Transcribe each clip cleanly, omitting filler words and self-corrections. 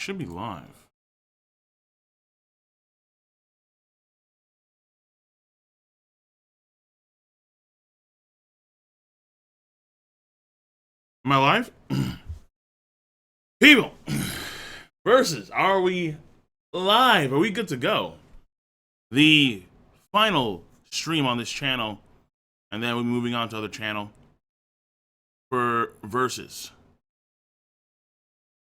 Should be live. Am I live? People! Versus, are we live? Are we good to go? The final stream on this channel, and then we're moving on to other channel for Versus.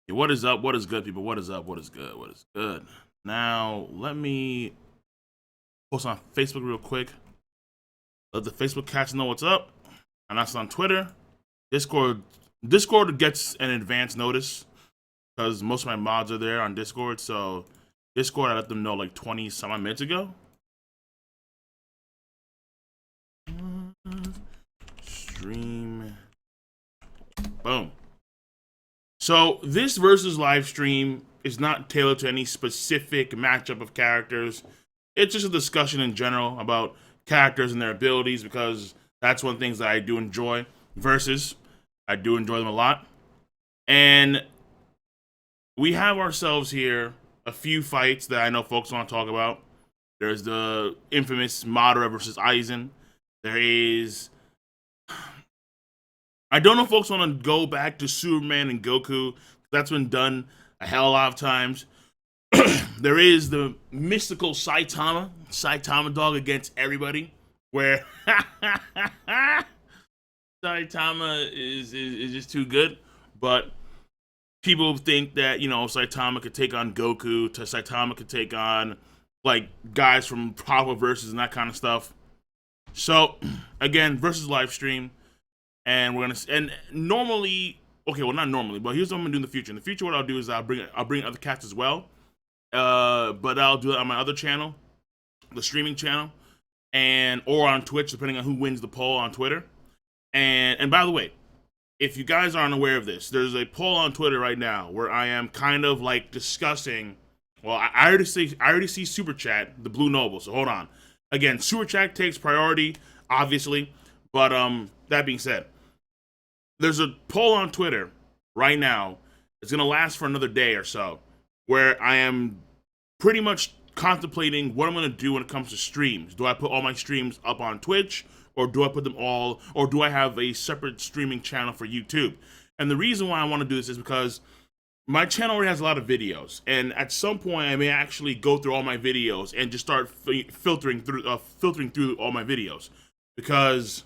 Yeah, what is up? What is good, people? What is up? What is good? What is good? Now, let me post on Facebook real quick. Let the Facebook cats know what's up. And that's on Twitter. Discord gets an advance notice because most of my mods are there on Discord. So Discord, I let them know like 20 some minutes ago. Stream. Boom. So this Versus live stream is not tailored to any specific matchup of characters. It's just a discussion in general about characters and their abilities, because that's one of the things that I do enjoy. Versus, I do enjoy them a lot. And we have ourselves here a few fights that I know folks want to talk about. There's the infamous Madara versus Aizen. There is... I don't know if folks want to go back to Superman and Goku. That's been done a hell of a lot of times. There is the mystical Saitama dog against everybody, where Saitama is just too good. But people think that, you know, Saitama could take on Goku, Saitama could take on like guys from Power Versus and that kind of stuff. So again, Versus live stream. And we're gonna, and normally, okay, well not normally, but here's what I'm gonna do in the future. In the future, what I'll do is I'll bring other cats as well, but I'll do it on my other channel, the streaming channel, and or on Twitch, depending on who wins the poll on Twitter. And by the way, if you guys aren't aware of this, there's a poll on Twitter right now where I am kind of like discussing. Well, I already see Super Chat, the Blue Noble. So hold on. Again, Super Chat takes priority, obviously, but that being said, there's a poll on Twitter right now. It's going to last for another day or so, where I am pretty much contemplating what I'm going to do when it comes to streams. Do I put all my streams up on Twitch, or do I put them all, or do I have a separate streaming channel for YouTube? And the reason why I want to do this is because my channel already has a lot of videos, and at some point I may actually go through all my videos and just start filtering through all my videos, because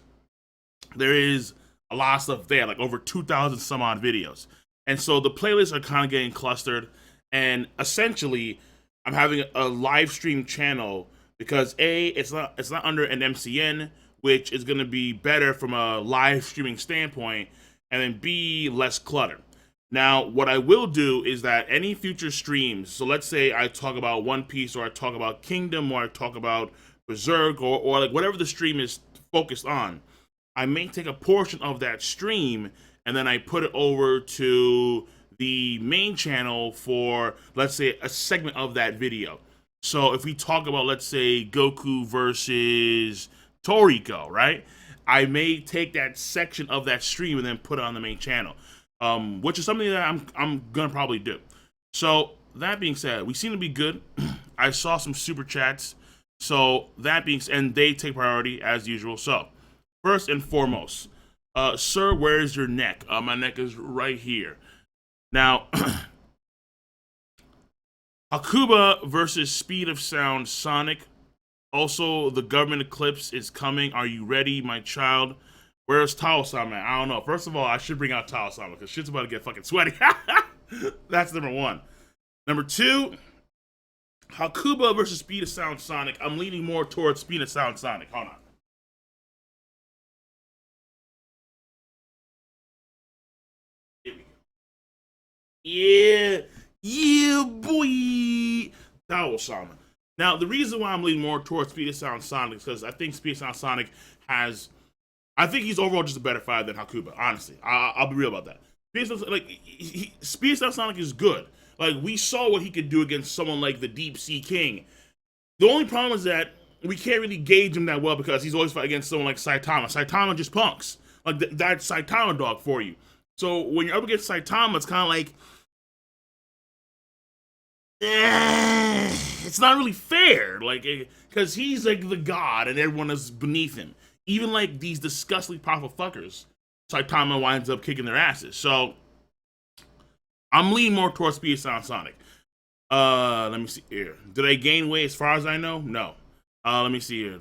there is a lot of stuff there, like over 2,000 some odd videos. And so the playlists are kind of getting clustered, and essentially I'm having a live stream channel because A, it's not under an MCN, which is going to be better from a live streaming standpoint, and then B, less clutter. Now, what I will do is that any future streams, so let's say I talk about One Piece, or I talk about Kingdom, or I talk about Berserk, or like whatever the stream is focused on, I may take a portion of that stream and then I put it over to the main channel for, let's say, a segment of that video. So if we talk about, let's say, Goku versus Toriko, right? I may take that section of that stream and then put it on the main channel, which is something that I'm gonna probably do. So that being said, we seem to be good. I saw some super chats. So that being said, and they take priority as usual. So first and foremost, sir, where is your neck? My neck is right here. Now, Hakuba versus Speed of Sound Sonic. Also, the government eclipse is coming. Are you ready, my child? Where's Tao-sama? I don't know. First of all, I should bring out Tao-sama because shit's about to get fucking sweaty. That's number one. Number two, Hakuba versus Speed of Sound Sonic. I'm leaning more towards Speed of Sound Sonic. Hold on. Yeah, boy. Tao-sama. Now, the reason why I'm leaning more towards Speed of Sound Sonic is because I think Speed of Sound Sonic has... I think he's overall just a better fighter than Hakuba, honestly. I'll be real about that. Speed of Sound Sonic is good. Like, we saw what he could do against someone like the Deep Sea King. The only problem is that we can't really gauge him that well because he's always fighting against someone like Saitama. Saitama just punks. Like, that's Saitama dog for you. So when you're up against Saitama, it's kind of like, it's not really fair. Like, because he's like the god and everyone is beneath him. Even like these disgustingly powerful fuckers, Saitama winds up kicking their asses. So I'm leaning more towards Speed Sound Sonic. Let me see here. Did I gain weight as far as I know? No. Let me see here.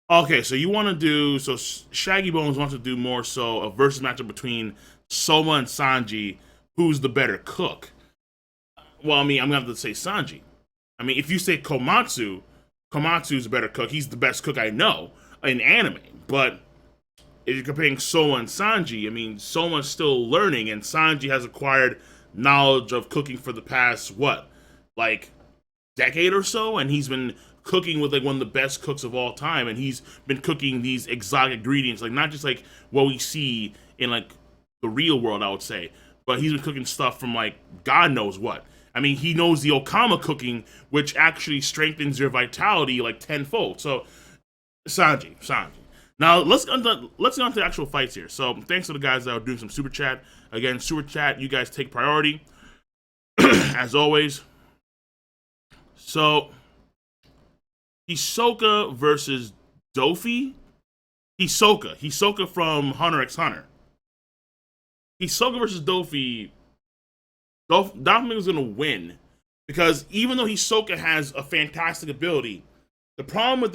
Okay, so you want to do so. Shaggy Bones wants to do more so a versus matchup between Soma and Sanji. Who's the better cook? Well, I mean, I'm gonna have to say Sanji. I mean, if you say Komatsu's a better cook. He's the best cook I know in anime. But if you're comparing Soma and Sanji, I mean, Soma's still learning, and Sanji has acquired knowledge of cooking for the past like decade or so, and he's been cooking with like one of the best cooks of all time, and he's been cooking these exotic ingredients, like not just like what we see in like the real world, I would say, but he's been cooking stuff from like God knows what. I mean, he knows the Okama cooking, which actually strengthens your vitality like tenfold. So, Sanji. Now let's get on to the actual fights here. So, thanks to the guys that are doing some super chat. Again, super chat, you guys take priority as always. So, Hisoka versus Dofi. Hisoka from Hunter x Hunter. Hisoka versus Dofi. Doflamingo's gonna win because even though Hisoka has a fantastic ability, the problem with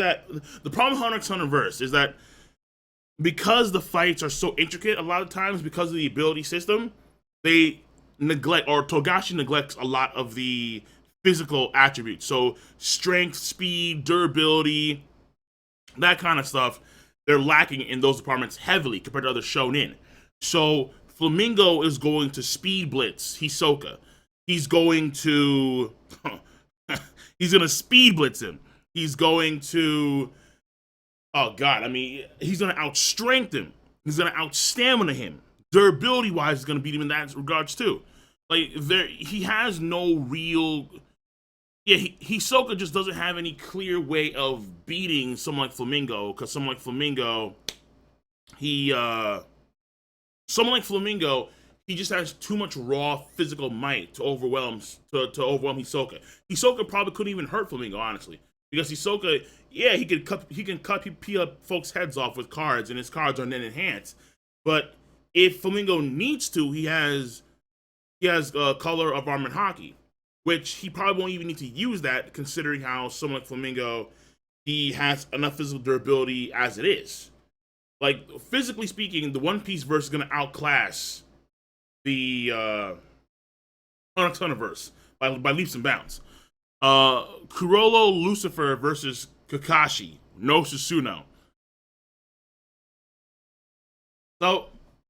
Hunter x Hunter verse is that because the fights are so intricate, a lot of times because of the ability system, they neglect, or Togashi neglects a lot of the physical attributes. So strength, speed, durability, that kind of stuff, they're lacking in those departments heavily compared to other shonen. So Flamingo is going to speed blitz Hisoka. He's going to speed blitz him. He's going to he's gonna outstrength him. He's gonna outstamina him. Durability wise, he's gonna beat him in that regards too. Like he has no real. Yeah, Hisoka just doesn't have any clear way of beating someone like Flamingo, because someone like Flamingo, he just has too much raw physical might to overwhelm Hisoka. Hisoka probably couldn't even hurt Flamingo, honestly, because Hisoka, yeah, he can cut folks' heads off with cards, and his cards are then enhanced. But if Flamingo needs to, he has color of armored hockey, which he probably won't even need to use that, considering how someone like Flamingo, he has enough physical durability as it is. Like, physically speaking, the One Piece verse is going to outclass the Hunter x Hunter verse by leaps and bounds. Chrollo Lucifer versus Kakashi, no Susuno. So,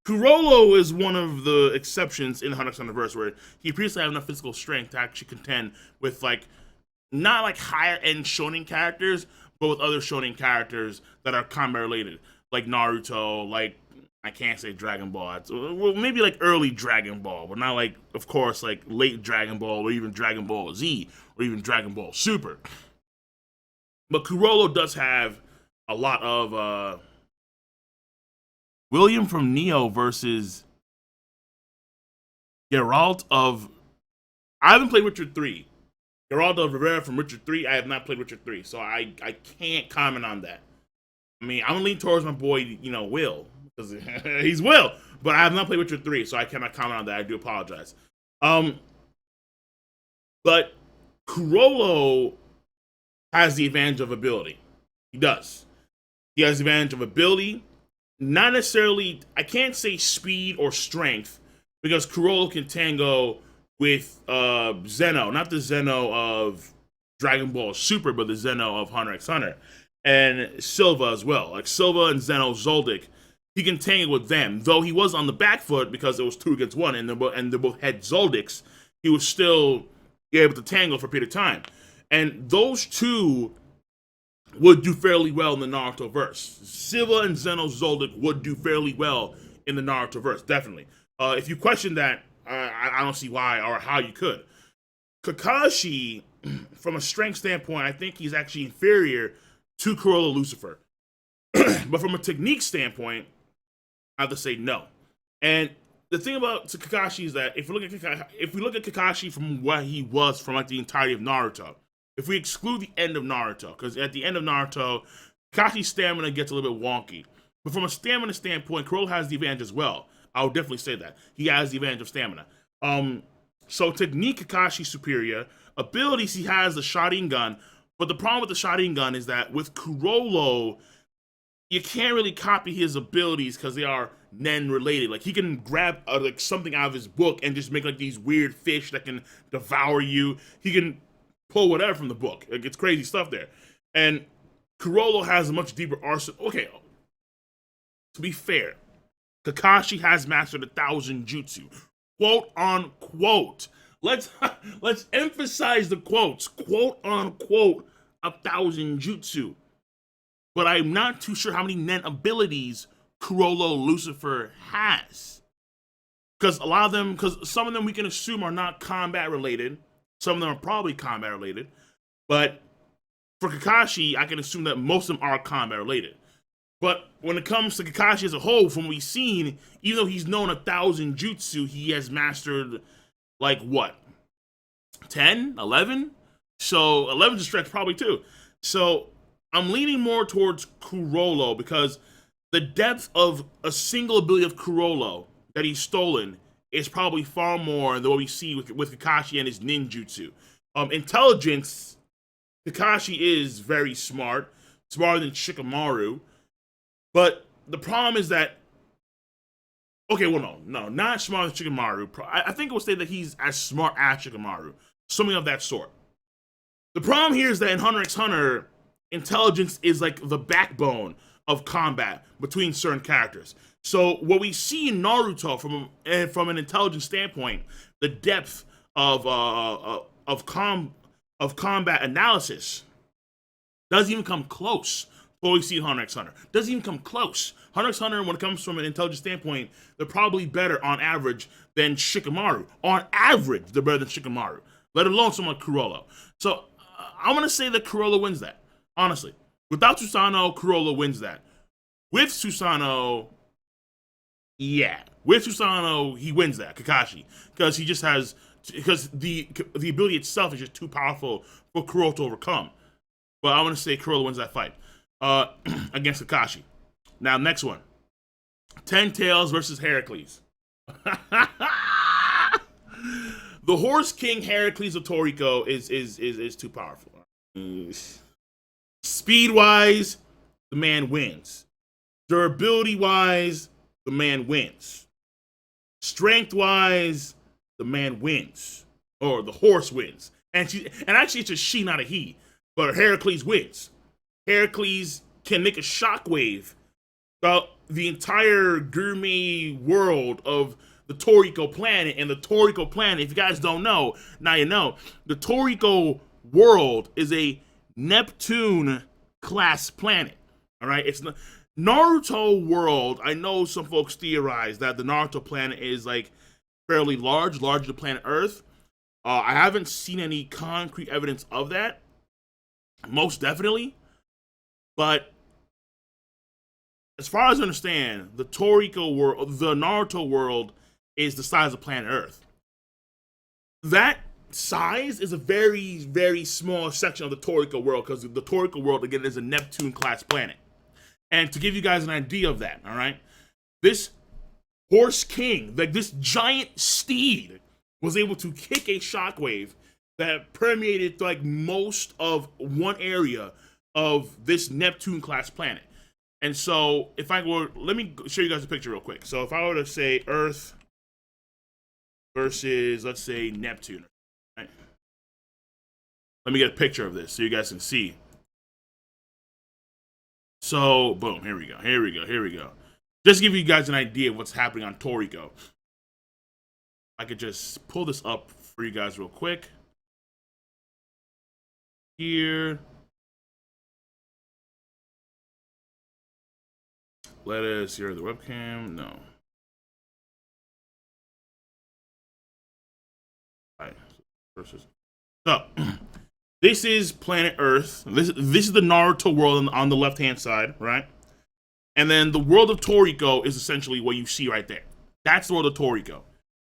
Chrollo is one of the exceptions in Hunter x Hunter verse where he previously had enough physical strength to actually contend with, like, not like higher end shonen characters, but with other shonen characters that are combat related, like Naruto, like, I can't say Dragon Ball. Well, maybe like early Dragon Ball, but not like, of course, like late Dragon Ball or even Dragon Ball Z or even Dragon Ball Super. But Chrollo does have a lot of William from Neo versus Geralt of. I haven't played Witcher 3. Geralt of Rivera from Witcher 3. I have not played Witcher 3, so I can't comment on that. I mean, I'm gonna lean towards my boy, Will, because he's Will, but I have not played Witcher 3, so I cannot comment on that. I do apologize. But Chrollo has the advantage of ability. He does. He has the advantage of ability. Not necessarily, I can't say speed or strength, because Chrollo can tango with Zeno, not the Zeno of Dragon Ball Super, but the Zeno of Hunter x Hunter, and Silva as well. Like Silva and Zeno Zoldyck, he can tangle with them. Though he was on the back foot because it was 2 against 1, and they both had Zoldicks, he was still able to tangle for a period of time. And those two would do fairly well in the Naruto verse. Silva and Zeno Zoldyck would do fairly well in the Naruto verse, definitely. If you question that, I don't see why or how you could. Kakashi, from a strength standpoint, I think he's actually inferior to Chrollo Lucifer. But from a technique standpoint, I have to say no. And the thing about Kakashi is that if we look at Kakashi from what he was from like the entirety of Naruto, if we exclude the end of Naruto, because at the end of Naruto, Kakashi's stamina gets a little bit wonky. But from a stamina standpoint, Chrollo has the advantage as well. I would definitely say that he has the advantage of stamina. So technique, Kakashi's superior. Abilities, he has the Sharingan. But the problem with the Sharingan is that with Chrollo, you can't really copy his abilities because they are Nen related. Like he can grab like something out of his book and just make like these weird fish that can devour you. He can pull whatever from the book. Like it's crazy stuff there. And Chrollo has a much deeper arsenal. Okay, to be fair, Kakashi has mastered 1,000 jutsu, quote unquote. Let's emphasize the quotes, quote unquote, 1,000 jutsu. But I'm not too sure how many Nen abilities Chrollo Lucifer has. Because some of them we can assume are not combat related. Some of them are probably combat related. But for Kakashi, I can assume that most of them are combat related. But when it comes to Kakashi as a whole, from what we've seen, even though he's known 1,000 jutsu, he has mastered, like, what? 10? 11? So 11's a stretch probably too. So I'm leaning more towards Chrollo because the depth of a single ability of Chrollo that he's stolen is probably far more than what we see with Kakashi and his ninjutsu. Intelligence, Kakashi is very smart, smarter than Shikamaru. But the problem is that, okay, well, no, not smarter than Shikamaru. I think it would say that he's as smart as Shikamaru, something of that sort. The problem here is that in Hunter x Hunter, intelligence is like the backbone of combat between certain characters. So what we see in Naruto from an intelligence standpoint, the depth of combat analysis doesn't even come close. What we see in Hunter x Hunter doesn't even come close. Hunter x Hunter, when it comes from an intelligence standpoint, they're probably better on average than Shikamaru. On average, they're better than Shikamaru, let alone someone like Chrollo. So I'm gonna say that Chrollo wins that. Honestly, without Susanoo, Chrollo wins that. With Susanoo, yeah, with Susanoo, he wins that. Kakashi, because the ability itself is just too powerful for Chrollo to overcome. But I'm gonna say Chrollo wins that fight against Kakashi. Now, next one. 10 Tails versus Heracles. The Horse King Heracles of Toriko is too powerful. Speed-wise, the man wins. Durability-wise, the man wins. Strength-wise, the man wins. Or the horse wins. And actually, it's a she, not a he. But Heracles wins. Heracles can make a shockwave throughout the entire gourmet world of the Toriko planet. And the Toriko planet, if you guys don't know, now you know. The Toriko world is a Neptune class planet. All right, it's not Naruto world. I know some folks theorize that the Naruto planet is like fairly larger than planet Earth. I haven't seen any concrete evidence of that. Most definitely. But as far as I understand, the Toriko world, the Naruto world, is the size of planet Earth. That size is a very, very small section of the Toriko world, because the Toriko world, again, is a Neptune-class planet. And to give you guys an idea of that, all right, this Horse King, like this giant steed, was able to kick a shockwave that permeated like most of one area of this Neptune-class planet. And so, if I were, let me show you guys a picture real quick. So if I were to say Earth versus, let's say, Neptune, right? Let me get a picture of this so you guys can see. So, boom, here we go. Just to give you guys an idea of what's happening on Toriko. I could just pull this up for you guys real quick. Here. Let us hear the webcam. No. All right. So, this is planet Earth. This is the Naruto world on the left-hand side, right? And then the world of Toriko is essentially what you see right there. That's the world of Toriko.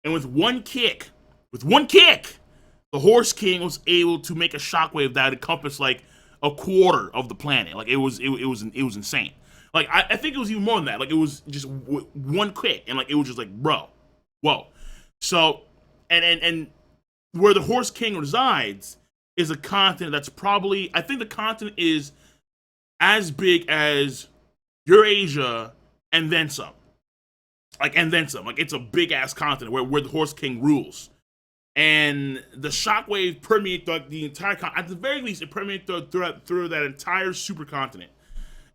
And with one kick, the Horse King was able to make a shockwave that encompassed like a quarter of the planet. Like it was insane. Like I think it was even more than that. Like it was just one kick, and like it was just like, bro, whoa. So and where the Horse King resides is a continent that's probably, I think the continent is as big as Eurasia and then some. Like it's a big ass continent where the Horse King rules. And the shockwave permeated the entire continent. At the very least, it permeated through that entire supercontinent.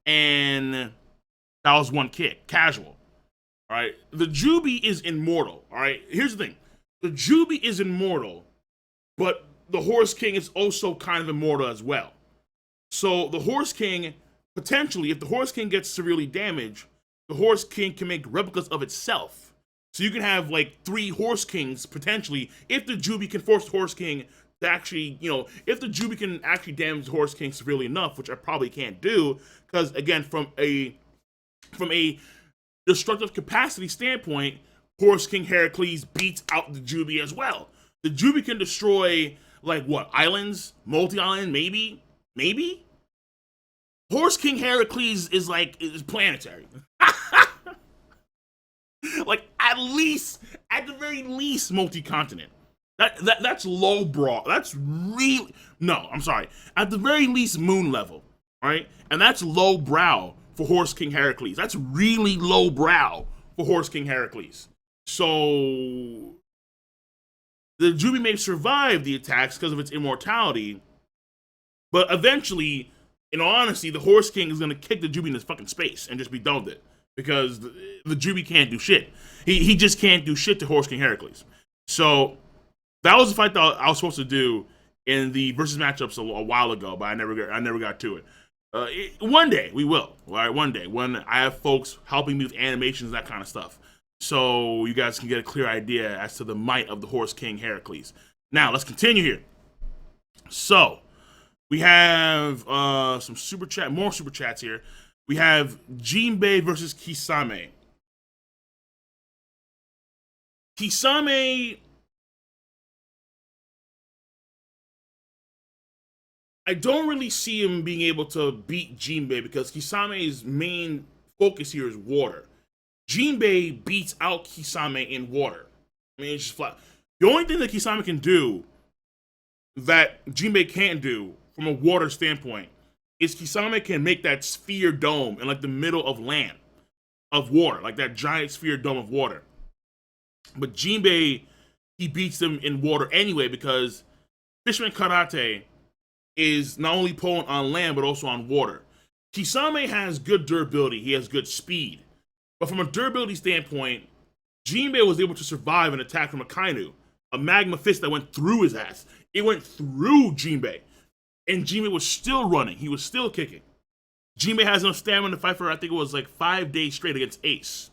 And that was one kick, casual. All right, the Jubi is immortal. All right, here's the thing: the Jubi is immortal, but the Horse King is also kind of immortal as well. So the Horse King, potentially, if the Horse King gets severely damaged, the Horse King can make replicas of itself. So you can have like 3 Horse Kings potentially, if the Jubi can force the Horse King to actually, if the Jubi can actually damage the Horse King severely enough, which I probably can't do, because again, from a destructive capacity standpoint, Horse King Heracles beats out the Jubi as well. The Jubi can destroy like what, islands, multi-island, maybe. Horse King Heracles is planetary. Like at the very least, multi-continent. That's low brow. That's really, no, I'm sorry. At the very least, moon level, right? And that's low brow for Horse King Heracles. That's really low brow for Horse King Heracles. So the Jubi may survive the attacks because of its immortality, but eventually, in all honesty, the Horse King is going to kick the Jubi into fucking space and just be done with it. Because the Jubi can't do shit. He just can't do shit to Horse King Heracles. So that was the fight that I was supposed to do in the versus matchups a while ago, but I never got to it. One day we will. All right, one day when I have folks helping me with animations, that kind of stuff, so you guys can get a clear idea as to the might of the Horse King Heracles. Now let's continue here. So we have more super chats here. We have Jinbe versus Kisame. Kisame, I don't really see him being able to beat Jinbe because Kisame's main focus here is water. Jinbe beats out Kisame in water. I mean, it's just flat. The only thing that Kisame can do that Jinbe can't do from a water standpoint is Kisame can make that sphere dome in like the middle of land, of water, like that giant sphere dome of water. But Jinbe, he beats them in water anyway because Fisherman Karate is not only potent on land but also on water. Kisame has good durability, he has good speed. But from a durability standpoint, Jinbe was able to survive an attack from a Kainu, a magma fist that went through his ass. It went through Jinbe. And Jinbe was still running. He was still kicking. Jinbe has enough stamina to fight for, I think it was like 5 days straight against Ace.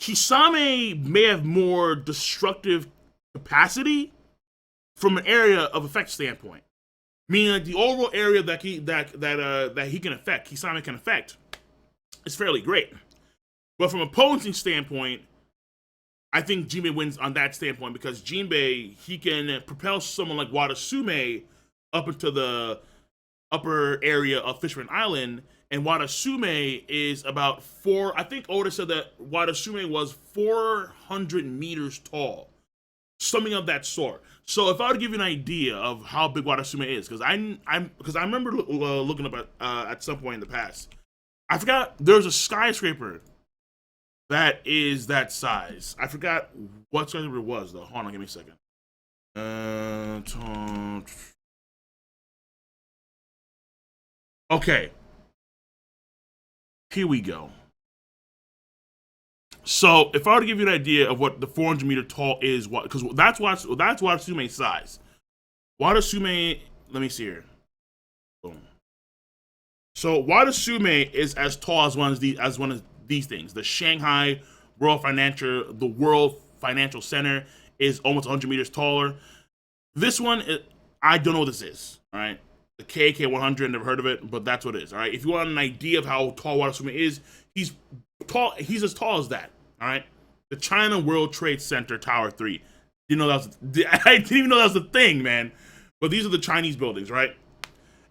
Kisame may have more destructive capacity from an area of effect standpoint. Meaning like the overall area that he can affect, Kisame can affect, is fairly great. But from a potency standpoint, I think Jinbe wins on that standpoint because Jinbe, he can propel someone like Wadasume up into the upper area of Fisherman Island, and Wadasume is about I think Oda said that Wadasume was 400 meters tall. Something of that sort. So if I were to give you an idea of how big Wadasume is, because I remember looking up at some point in the past, I forgot there's a skyscraper that is that size. I forgot what skyscraper it was though. Hold on, give me a second. Okay. Here we go. So if I were to give you an idea of what the 400 meter tall is, because that's Wadasume's size. Wadasume, let me see here. Boom. So Wadasume is as tall as one of these things. The Shanghai World Financial Center is almost 100 meters taller. This one, I don't know what this is. All right, the KK100, never heard of it, but that's what it is. All right, if you want an idea of how tall Wadasume is, he's tall. He's as tall as that. All right, the China World Trade Center Tower 3. You know that was I didn't even know that was the thing, man. But these are the Chinese buildings, right?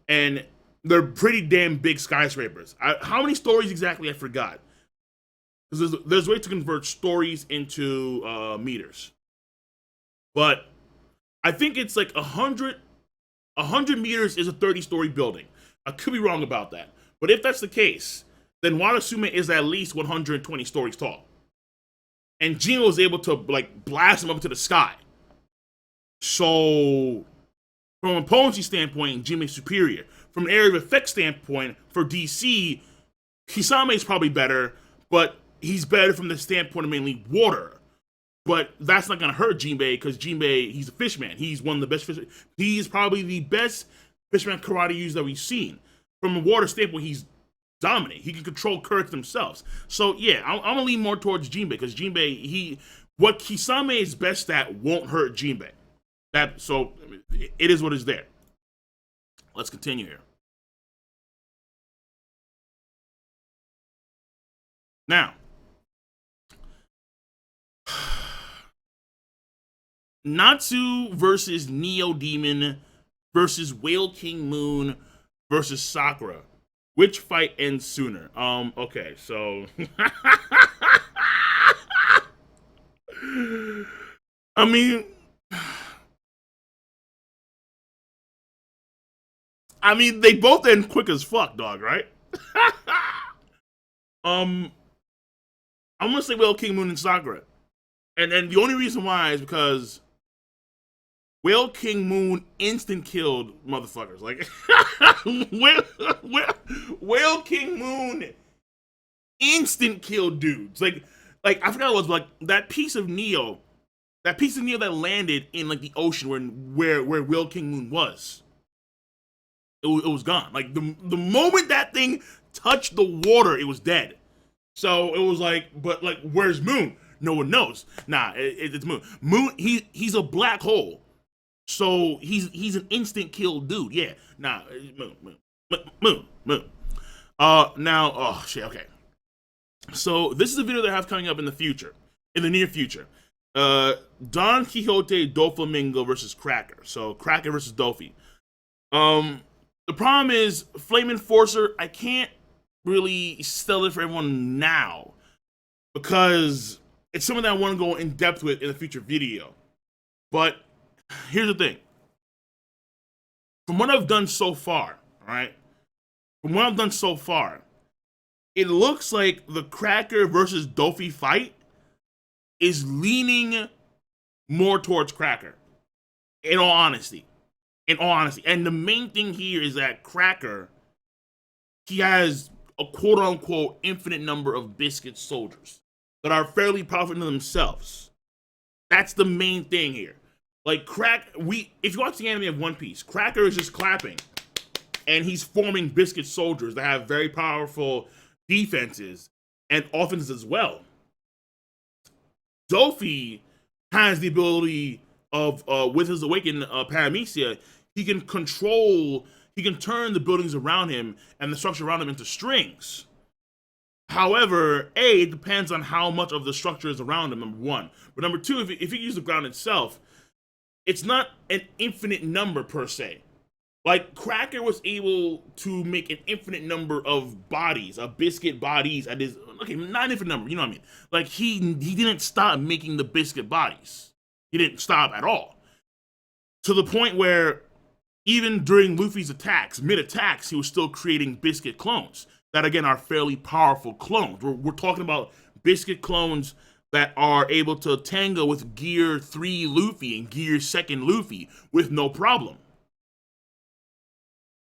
And they're pretty damn big skyscrapers. How many stories exactly? I forgot. Because there's ways to convert stories into meters, but I think it's like 100 meters is a 30-story building. I could be wrong about that, but if that's the case, then Wanasume is at least 120 stories tall, and Gino was able to like blast him up into the sky. So, from a potency standpoint, Jinbe is superior. From an area of effect standpoint, for DC, Kisame is probably better, but he's better from the standpoint of mainly water. But that's not going to hurt Jinbe, because Jinbe, he's a fishman. He's one of the best fishermen. He's probably the best fishman karate user that we've seen. From a water standpoint, he's dominant. He can control currents themselves. So, yeah, I'm going to lean more towards Jinbe, because Jinbe, what Kisame is best at won't hurt Jinbe. So, it is what is there. Let's continue here. Now, Natsu versus Neo Demon versus Whale King Moon versus Sakura. Which fight ends sooner? Okay, so I mean they both end quick as fuck, dog, right? I'm gonna say Whale King Moon and Sakura. And the only reason why is because Whale King Moon instant killed motherfuckers. Like, Whale King Moon instant killed dudes. Like I forgot what it was, but like that piece of Neo that landed in like the ocean where Whale King Moon was. It was gone. Like the moment that thing touched the water, it was dead. So it was like, but like, where's Moon? No one knows. Nah, it's Moon. Moon, he's a black hole. So he's an instant kill dude. Yeah. Nah, Moon. Now, oh shit. Okay. So this is a video that I have coming up in the near future. Don Quixote Doflamingo versus Cracker. So Cracker versus Dofi. The problem is Flame Enforcer. I can't really sell it for everyone now because it's something that I want to go in depth with in a future video. But here's the thing. From what I've done so far, right? It looks like the Cracker versus Dofi fight is leaning more towards Cracker. In all honesty. And the main thing here is that Cracker, he has a quote-unquote infinite number of biscuit soldiers that are fairly powerful in themselves. That's the main thing here. Like, if you watch the anime of One Piece, Cracker is just clapping, and he's forming biscuit soldiers that have very powerful defenses and offenses as well. Dofi has the ability of, with his awakened paramecia, he can turn the buildings around him and the structure around him into strings. However, it depends on how much of the structure is around him, number one. But number two, if you use the ground itself, it's not an infinite number per se. Like, Cracker was able to make an infinite number of bodies, of biscuit bodies at his, okay, not an infinite number, you know what I mean? Like, he didn't stop making the biscuit bodies. He didn't stop at all. To the point where even during Luffy's attacks, mid-attacks, he was still creating biscuit clones that, again, are fairly powerful clones. We're talking about biscuit clones that are able to tango with Gear 3 Luffy and Gear 2nd Luffy with no problem.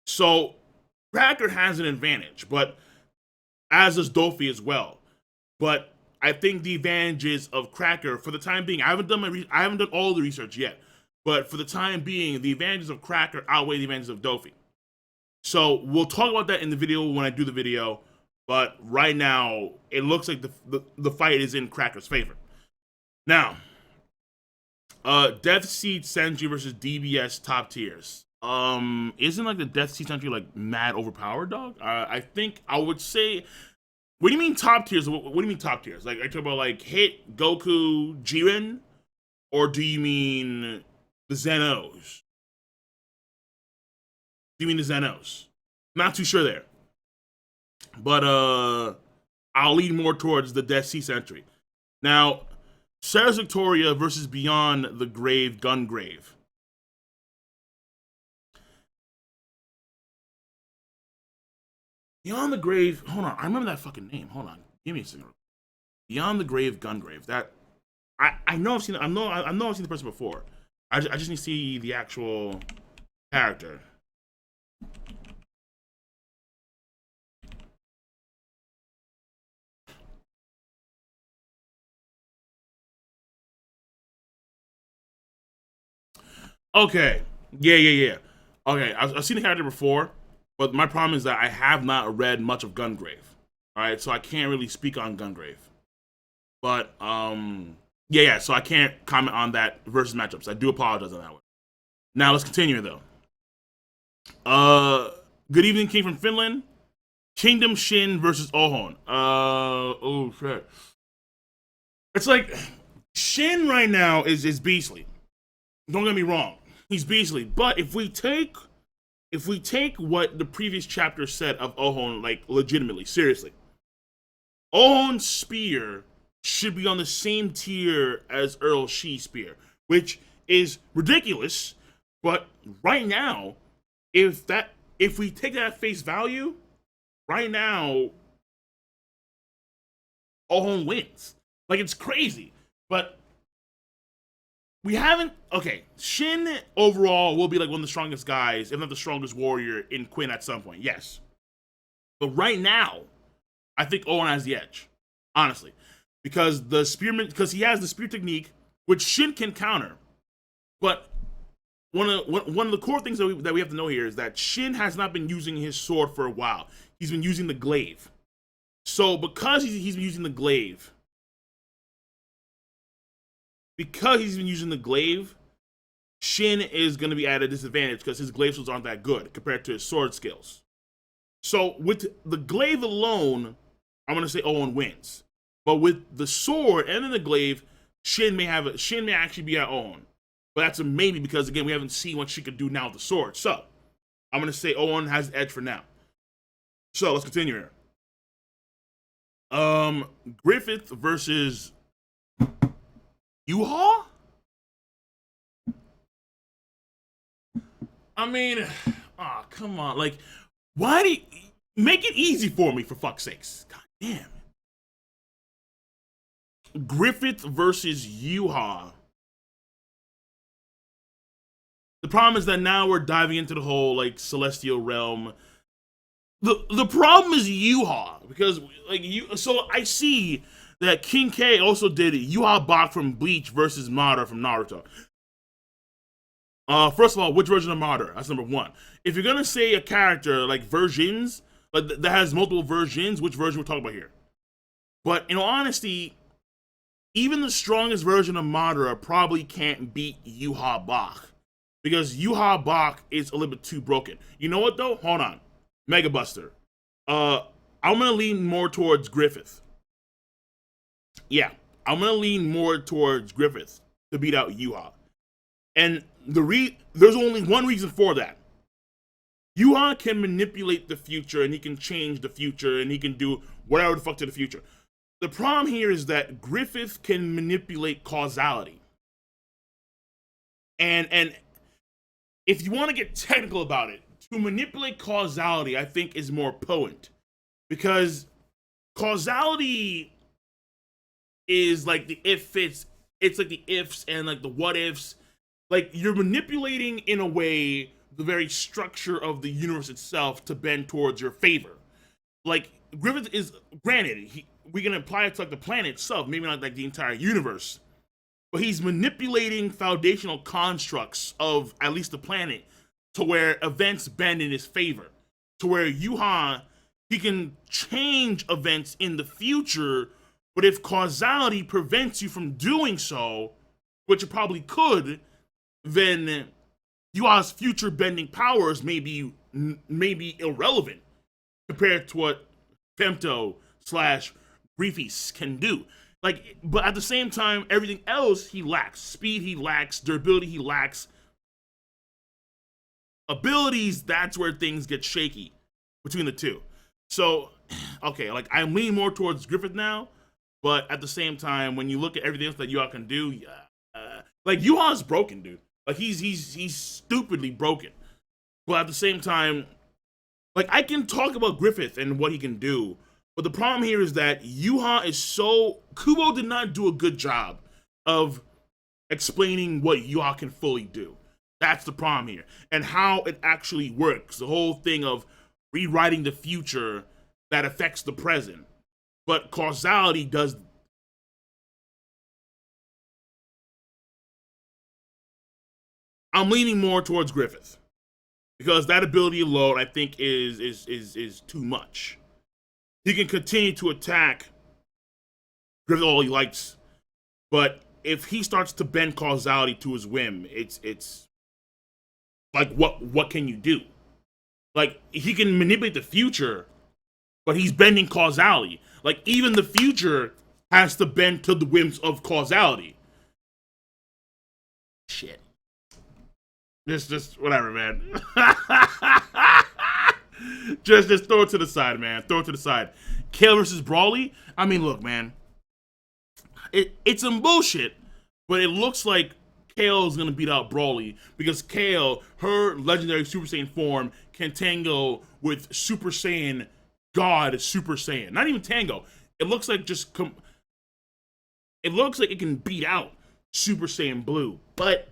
So, Cracker has an advantage, but as does Dofi as well. But I think the advantages of Cracker, for the time being, I haven't done all the research yet, but for the time being, the advantages of Cracker outweigh the advantages of Dofi. So we'll talk about that in the video when I do the video, but right now, it looks like the fight is in Cracker's favor. Now, Death Seed Sanji versus DBS top tiers. Isn't like the Death Seed Sanji like mad overpowered, dog? I think I would say What do you mean top tiers? What do you mean top tiers? Like, are you talking about like Hit, Goku, Jiren, or do you mean the Zenos? Do you mean the Zenos? Not too sure there, but I'll lean more towards the Death Sea Century. Now, Sarah's Victoria versus Beyond the Grave, Gungrave. Beyond the Grave. Hold on, I remember that fucking name. Hold on, give me a second. Beyond the Grave, Gungrave. That I know I've seen. I know I've seen the person before. I just need to see the actual character. Okay. Yeah. Okay, I've seen the character before, but my problem is that I have not read much of Gungrave. All right, so I can't really speak on Gungrave. But yeah. So I can't comment on that versus matchups. I do apologize on that one. Now let's continue though. Good evening, King from Finland. Kingdom Shin versus Ouhon. Oh shit. It's like Shin right now is beastly. Don't get me wrong, he's beastly. But if we take what the previous chapter said of Ouhon, like legitimately, seriously, Ouhon's spear should be on the same tier as Earl Shee's spear, which is ridiculous. But right now, if we take that at face value, right now, Ouhon wins. Like, it's crazy. But we haven't. Okay, Shin overall will be like one of the strongest guys, if not the strongest warrior in Quinn at some point. Yes, but right now, I think Ouhon has the edge, honestly, because he has the spear technique, which Shin can counter. But one of the core things that we have to know here is that Shin has not been using his sword for a while. He's been using the glaive. So he's been using the glaive. Because he's been using the glaive, Shin is going to be at a disadvantage because his glaive skills aren't that good compared to his sword skills. So with the glaive alone, I'm going to say Ouhon wins. But with the sword and then the glaive, Shin may actually be at Ouhon. But that's a maybe because, again, we haven't seen what she could do now with the sword. So I'm going to say Ouhon has the edge for now. So let's continue here. Griffith versus Yhwach? I mean, come on. Like, why do you make it easy for me, for fuck's sakes? God damn. Griffith versus Yhwach. The problem is that now we're diving into the whole, like, celestial realm. The problem is Yhwach, because, like, so I see that King K also did Yhwach Bach from Bleach versus Madara from Naruto. First of all, which version of Madara? That's number one. If you're gonna say a character like versions, like that has multiple versions, which version we're talking about here? But in all honesty, even the strongest version of Madara probably can't beat Yhwach Bach, because Yhwach Bach is a little bit too broken. You know what though? Hold on, Mega Buster. I'm gonna lean more towards Griffith. Yeah, I'm gonna lean more towards Griffith to beat out Yhwach. And there's only one reason for that. Yhwach can manipulate the future, and he can change the future, and he can do whatever the fuck to the future. The problem here is that Griffith can manipulate causality. And if you want to get technical about it, to manipulate causality, I think is more potent. Because causality is like the it's like the ifs and like the what ifs. Like, you're manipulating in a way the very structure of the universe itself to bend towards your favor. Like, Griffith is, granted, we can apply it to like the planet itself, maybe not like the entire universe, but he's manipulating foundational constructs of at least the planet to where events bend in his favor. To where Yhwach, he can change events in the future, but if causality prevents you from doing so, which it probably could, then Yhwach's future bending powers may be irrelevant compared to what Femto slash Griffith can do. Like, but at the same time, everything else he lacks. Speed he lacks, durability he lacks. Abilities, that's where things get shaky between the two. So, okay, like I'm leaning more towards Griffith now, but at the same time, when you look at everything else that Yhwach can do, like Yuhan's broken, dude. Like he's stupidly broken. But at the same time, like I can talk about Griffith and what he can do, but the problem here is that Ouhon is so Kubo did not do a good job of explaining what Yhwach can fully do. That's the problem here, and how it actually works. The whole thing of rewriting the future that affects the present, but causality does. I'm leaning more towards Griffith because that ability alone, I think, is too much. He can continue to attack Griffith all he likes, but if he starts to bend causality to his whim, it's like what can you do? Like he can manipulate the future, but he's bending causality. Like even the future has to bend to the whims of causality. Shit. Just whatever, man. just throw it to the side, man. Throw it to the side. Kale versus Brawly. I mean, look, man. It's some bullshit, but it looks like Kale is gonna beat out Brawly because Kale, her legendary Super Saiyan form, can tango with Super Saiyan God Super Saiyan. Not even tango. It looks like it looks like it can beat out Super Saiyan Blue, but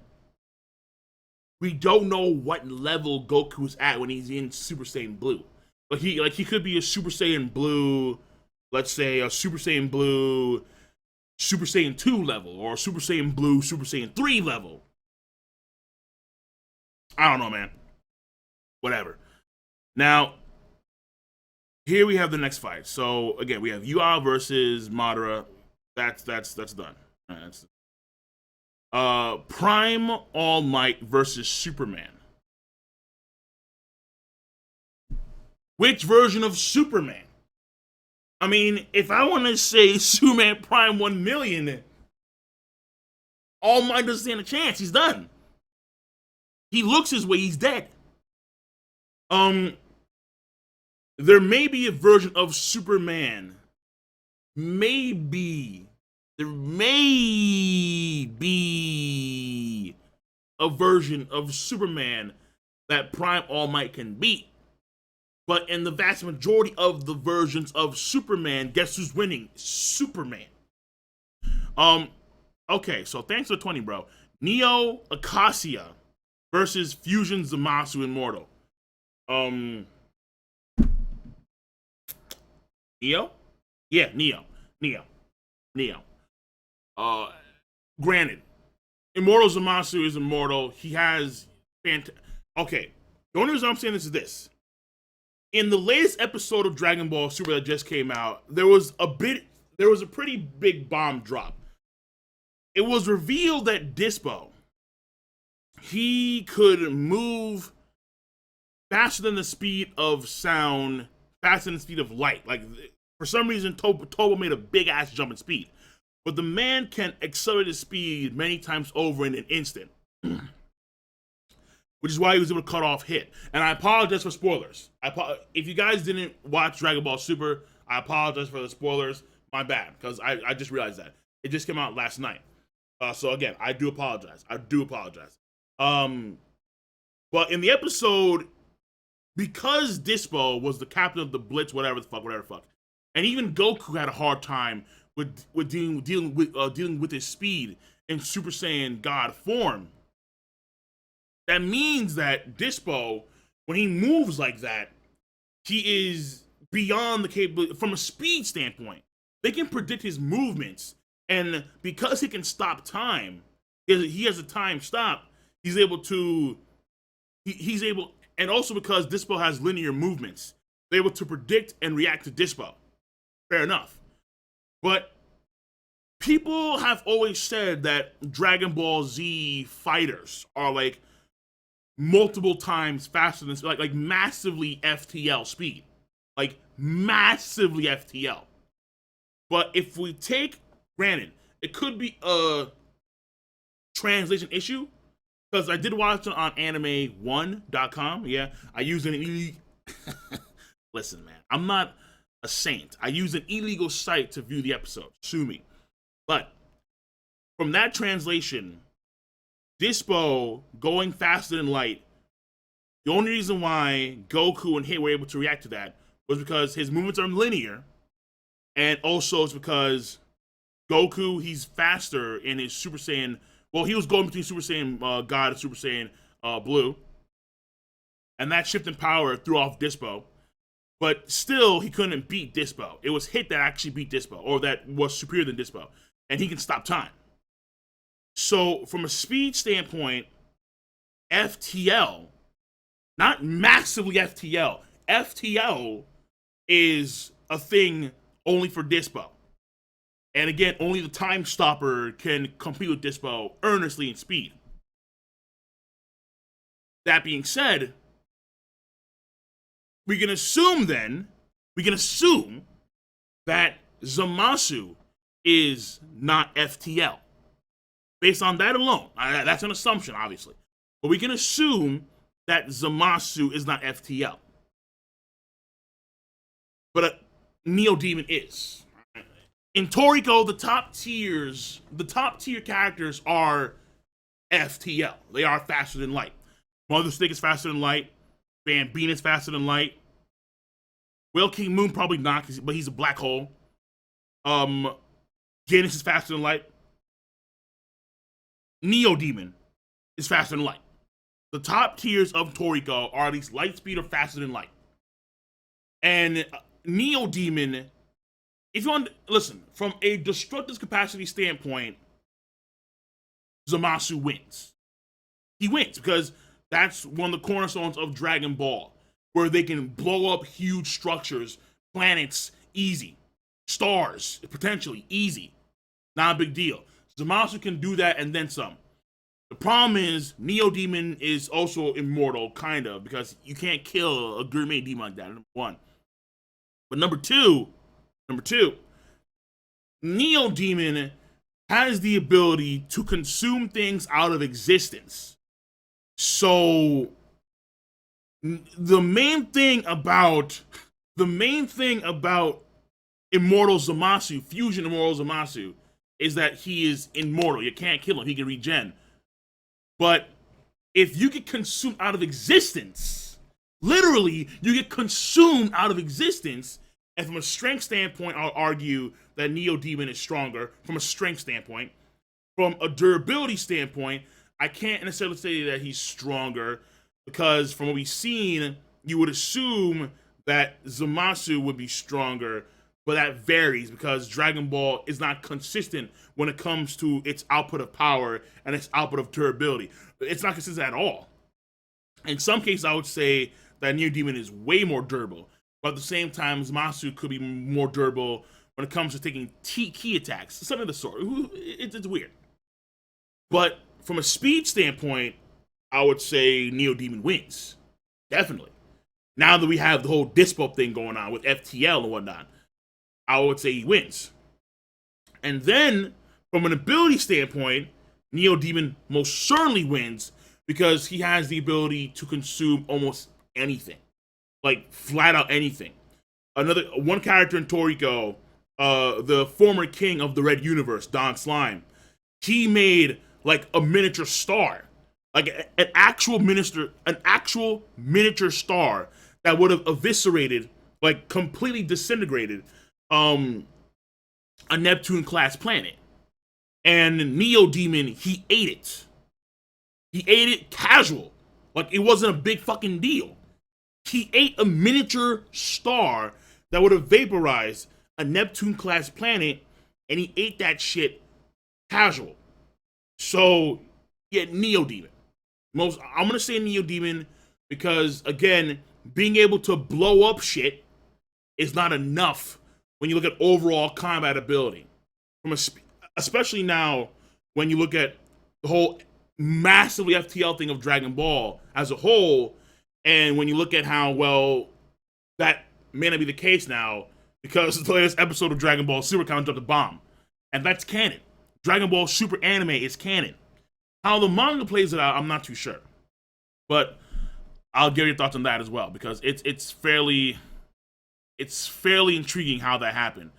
we don't know what level Goku's at when he's in Super Saiyan Blue. He could be a Super Saiyan Blue, let's say a Super Saiyan Blue, Super Saiyan 2 level, or Super Saiyan Blue, Super Saiyan 3 level. I don't know, man. Whatever. Now, here we have the next fight. So again, we have Yhwach versus Madara. That's done. That's Prime All Might versus Superman. Which version of Superman? I mean, if I want to say Superman Prime 1 million, All Might doesn't stand a chance. He's done. He looks his way. He's dead. There may be a version of Superman. Maybe. There may be a version of Superman that Prime All Might can beat. But in the vast majority of the versions of Superman, guess who's winning? Superman. Okay, so thanks for 20, bro. Neo Acacia versus Fusion Zamasu Immortal. Neo? Yeah, Neo. Granted, Immortal Zamasu is immortal. He has okay. The only reason I'm saying this is this. In the latest episode of Dragon Ball Super that just came out, there was a pretty big bomb drop. It was revealed that Dispo, he could move faster than the speed of sound, faster than the speed of light. Like, for some reason, Tobo made a big ass jump in speed. But the man can accelerate his speed many times over in an instant. Which is why he was able to cut off hit. And I apologize for spoilers. If you guys didn't watch Dragon Ball Super, I apologize for the spoilers. My bad, because I just realized that. It just came out last night. So again, I do apologize. But in the episode, because Dispo was the captain of the Blitz, whatever the fuck, and even Goku had a hard time with dealing with his speed in Super Saiyan God form. That means that Dispo, when he moves like that, he is beyond the capability. From a speed standpoint, they can predict his movements, and because he can stop time, he has a time stop. He's able, and also because Dispo has linear movements, they're able to predict and react to Dispo. Fair enough, but people have always said that Dragon Ball Z fighters are like multiple times faster than like massively FTL speed, like massively FTL. But if we take, granted, it could be a translation issue, because I did watch it on anime1.com. Yeah, I use an illegal. Listen, man, I'm not a saint. I use an illegal site to view the episode. Sue me. But from that translation, Dispo going faster than light, the only reason why Goku and Hit were able to react to that was because his movements are linear, and also it's because Goku, he's faster in his Super Saiyan. Well, he was going between Super Saiyan God and Super Saiyan Blue, and that shift in power threw off Dispo. But still, he couldn't beat Dispo. It was Hit that actually beat Dispo, or that was superior than Dispo, and he can stop time. So, from a speed standpoint, FTL, not massively FTL, FTL is a thing only for Dispo. And again, only the Time Stopper can compete with Dispo earnestly in speed. That being said, we can assume that Zamasu is not FTL. Based on that alone, that's an assumption, obviously. But we can assume that Zamasu is not FTL. But Neo Demon is. In Toriko, the top tier characters are FTL. They are faster than light. Mother Stick is faster than light. Bambina is faster than light. Whale King Moon probably not, but he's a black hole. Genesis is faster than light. Neo Demon is faster than light. The top tiers of Toriko are these light speed or faster than light. And Neo Demon, if you want, listen, from a destructive capacity standpoint, Zamasu wins. He wins because that's one of the cornerstones of Dragon Ball, where they can blow up huge structures, planets, easy. Stars, potentially, easy. Not a big deal. Zamasu can do that and then some. The problem is, Neo Demon is also immortal, kind of, because you can't kill a gourmet demon like that, number one. But number two, Neo Demon has the ability to consume things out of existence. So, the main thing about Immortal Zamasu, Fusion Immortal Zamasu, is that he is immortal. You can't kill him. He can regen. But if you get consumed out of existence, literally, you get consumed out of existence, and from a strength standpoint, I'll argue that Neo Demon is stronger from a strength standpoint. From a durability standpoint, I can't necessarily say that he's stronger, because from what we've seen, you would assume that Zamasu would be stronger, but that varies because Dragon Ball is not consistent when it comes to its output of power and its output of durability. It's not consistent at all. In some cases, I would say that Neo Demon is way more durable, but at the same time, Zamasu could be more durable when it comes to taking key attacks, something of the sort. It's weird. But from a speed standpoint, I would say Neo Demon wins. Definitely. Now that we have the whole Dispo thing going on with FTL and whatnot, I would say he wins. And then, from an ability standpoint, Neo Demon most certainly wins because he has the ability to consume almost anything. Like, flat out anything. One character in Toriko, the former king of the Red Universe, Don Slime, he made, like, a miniature star. Like, an actual miniature star that would have eviscerated, like, completely disintegrated a Neptune-class planet. And Neo Demon, he ate it. He ate it casual. Like, it wasn't a big fucking deal. He ate a miniature star that would have vaporized a Neptune-class planet, and he ate that shit casual. So, yeah, Neo Demon. I'm gonna say Neo Demon because, again, being able to blow up shit is not enough when you look at overall combat ability. Especially now, when you look at the whole massively FTL thing of Dragon Ball as a whole, and when you look at how, well, that may not be the case now, because the latest episode of Dragon Ball Super kind of dropped a bomb, and that's canon. Dragon Ball Super anime is canon. How the manga plays it out, I'm not too sure, but I'll give your thoughts on that as well, because it's fairly intriguing how that happened.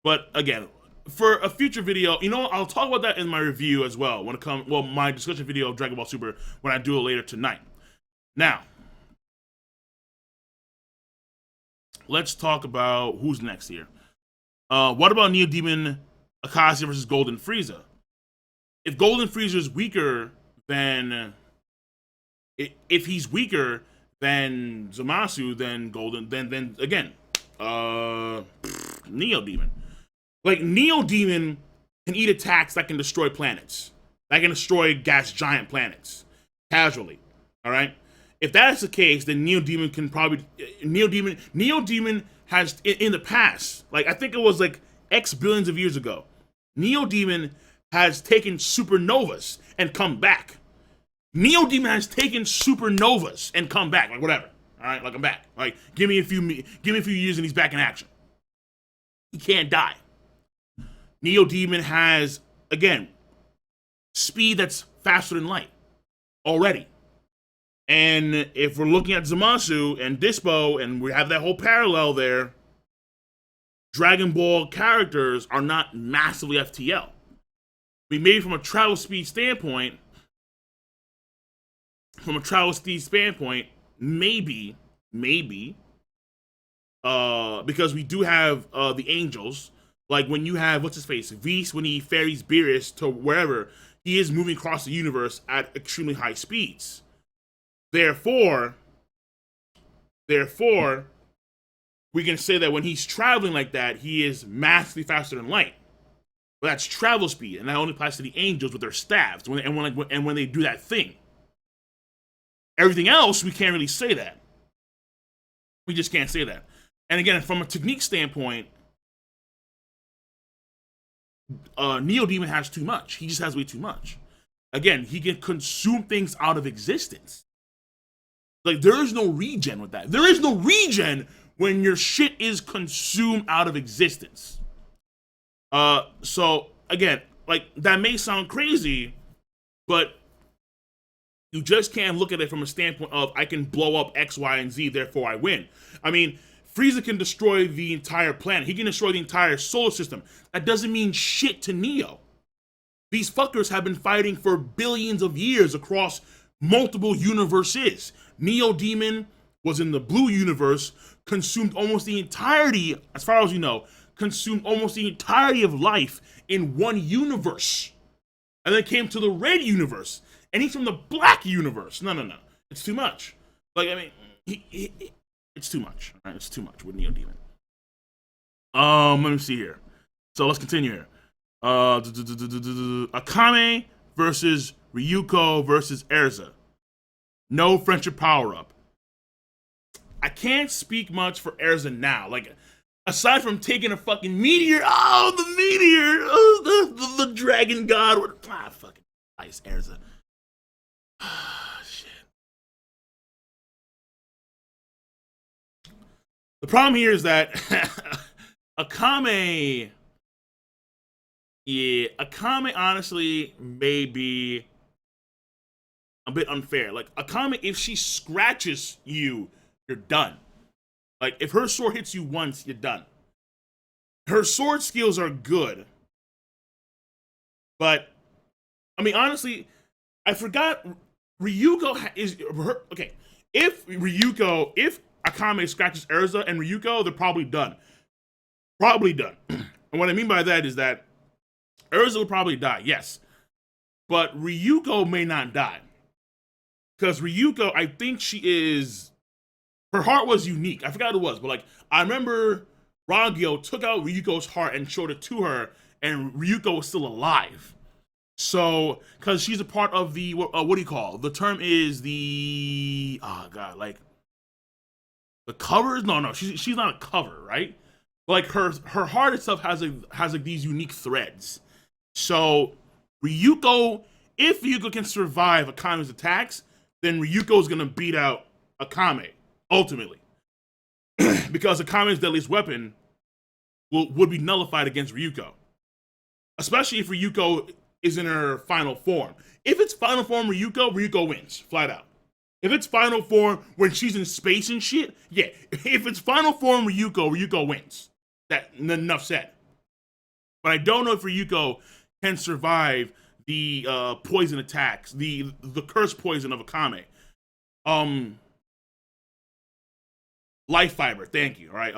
But again, for a future video, I'll talk about that in my review as well when it comes. Well, my discussion video of Dragon Ball Super when I do it later tonight. Now, let's talk about who's next here. What about Neo Demon Akashi versus Golden Frieza? If Golden Frieza is weaker than, if he's weaker than Zamasu, then then again, Neo Demon. Like, Neo Demon can eat attacks that can destroy planets, that can destroy gas giant planets casually. All right. If that's the case, then Neo Demon can probably Neo Demon has in the past, like I think it was like X billions of years ago, Neo Demon has taken supernovas and come back. Neo Demon has taken supernovas and come back, like whatever. All right, like I'm back. Like give me a few years and he's back in action. He can't die. Neo Demon has, again, speed that's faster than light already. And if we're looking at Zamasu and Dispo, and we have that whole parallel there, Dragon Ball characters are not massively FTL. We maybe from a travel speed standpoint, maybe, because we do have the Angels. Like when you have, what's his face, Whis, when he ferries Beerus to wherever, he is moving across the universe at extremely high speeds. Therefore, we can say that when he's traveling like that, he is massively faster than light. But that's travel speed, and that only applies to the Angels with their staves, and when they do that thing. Everything else, we can't really say that. We just can't say that. And again, from a technique standpoint, Neo Demon has too much. He just has way too much. Again, he can consume things out of existence. Like, there is no regen with that. There is no regen when your shit is consumed out of existence. So, again, like, that may sound crazy, but you just can't look at it from a standpoint of, I can blow up X, Y, and Z, therefore I win. I mean, Frieza can destroy the entire planet. He can destroy the entire solar system. That doesn't mean shit to Neo. These fuckers have been fighting for billions of years across multiple universes. Neo Demon was in the blue universe, consumed almost the entirety, as far as you know, consumed almost the entirety of life in one universe. And then came to the red universe. And he's from the black universe. No. It's too much. Like, I mean, it's too much. All right? It's too much with Neo Demon. Let me see here. So let's continue here. Akame versus Ryuko versus Erza. No friendship power-up. I can't speak much for Erza now. Like, aside from taking a fucking meteor. Oh, the meteor. Oh, the dragon god. Fucking ice, Erza. Shit. The problem here is that Akame honestly may be a bit unfair. Like, Akame, if she scratches you, you're done. Like, if her sword hits you once, you're done. Her sword skills are good. But, I mean, honestly, I forgot Ryuko is her. Okay, if Akame scratches Erza and Ryuko, they're probably done. Probably done. And what I mean by that is that Erza will probably die, yes. But Ryuko may not die. Because Ryuko, I think she is... Her heart was unique. I forgot what it was, but like, I remember Ragyo took out Ryuko's heart and showed it to her, and Ryuko was still alive. So, because she's a part of the, what do you call? The term is the, oh god, like, the covers? No, she's not a cover, right? Like, her heart itself has like these unique threads. So, Ryuko, if Ryuko can survive Akame's attacks, then Ryuko's gonna beat out Akame, ultimately. Because Akame's deadliest weapon would be nullified against Ryuko, especially if Ryuko is in her final form. If it's final form Ryuko wins flat out. If it's final form when she's in space and shit, yeah. If it's final form Ryuko wins. That enough said. But I don't know if Ryuko can survive the poison attacks, the curse poison of Akame. Life fiber, thank you. All right,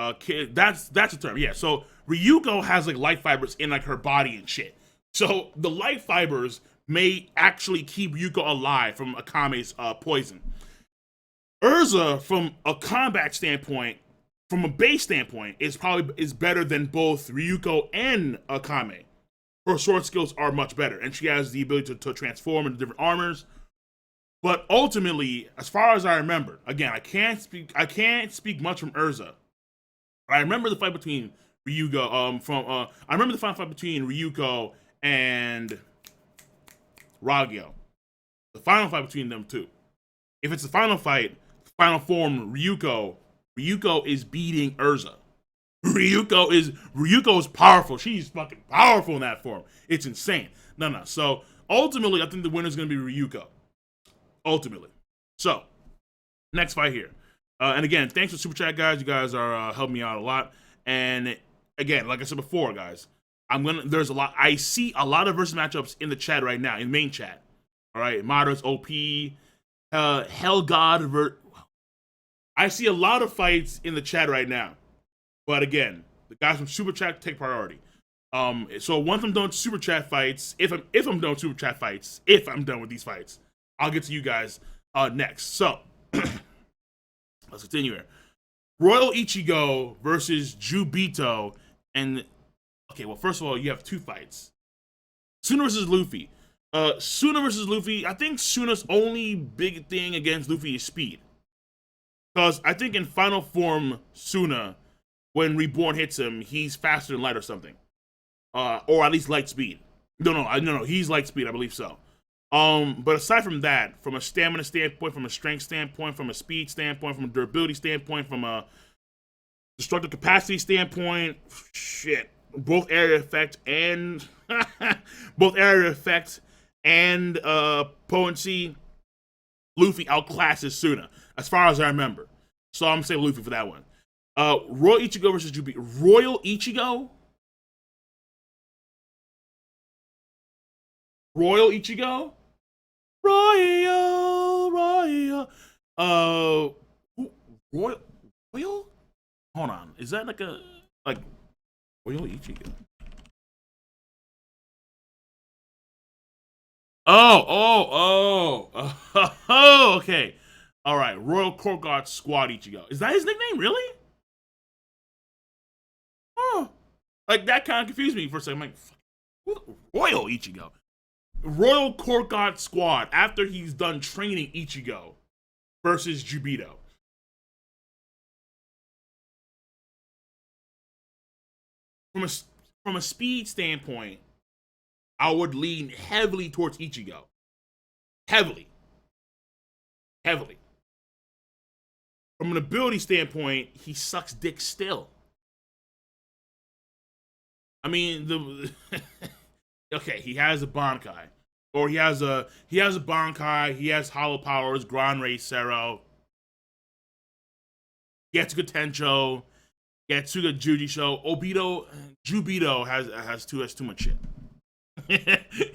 that's a term. Yeah, so Ryuko has like life fibers in like her body and shit. So the life fibers may actually keep Ryuko alive from Akame's poison. Urza, from a combat standpoint, from a base standpoint, is better than both Ryuko and Akame. Her sword skills are much better, and she has the ability to transform into different armors. But ultimately, as far as I remember, again, I can't speak much from Urza. I remember the fight between Ryuko. I remember the final fight between Ryuko and Ragyo. The final fight between them two. If it's the final fight, final form Ryuko is beating Urza. Ryuko is powerful. She's fucking powerful in that form. It's insane. No. So ultimately, I think the winner is going to be Ryuko. Ultimately. So next fight here. And again, thanks for super chat, guys. You guys are helping me out a lot. And again, like I said before, guys, there's a lot. I see a lot of versus matchups in the chat right now, in main chat. All right, Moderates, OP, Hell God. I see a lot of fights in the chat right now. But again, the guys from super chat take priority. So once I'm done with super chat fights, if I'm done with super chat fights, if I'm done with these fights, I'll get to you guys next. So let's continue here. Royal Ichigo versus Jubito. And okay, well, first of all, you have two fights. Suna versus Luffy. Suna versus Luffy. I think Suna's only big thing against Luffy is speed. Because I think in final form, Suna, when Reborn hits him, he's faster than light or something. Or at least light speed. No, he's light speed, I believe so. But aside from that, from a stamina standpoint, from a strength standpoint, from a speed standpoint, from a durability standpoint, from a destructive capacity standpoint, shit. Both area effect and potency, Luffy outclasses Suna, as far as I remember. So I'm gonna say Luffy for that one. Royal Ichigo versus Jubito. Royal Ichigo? Royal Ichigo? Royal. Royal? Hold on. Is that like Royal Ichigo? Oh, okay. All right. Royal Court Guard Squad Ichigo. Is that his nickname, really? Oh. Like, that kind of confused me for a second. I'm like, Royal Ichigo. Royal Court Guard Squad after he's done training Ichigo versus Jubito. From a speed standpoint, I would lean heavily towards Ichigo. Heavily. From an ability standpoint, he sucks dick still. I mean, okay, he has a Bankai. Or he has a Bankai, he has Hollow Powers, Grand Ray Sero, Getsuga Tencho, Getsuga Jujisho. Jubito has too much shit.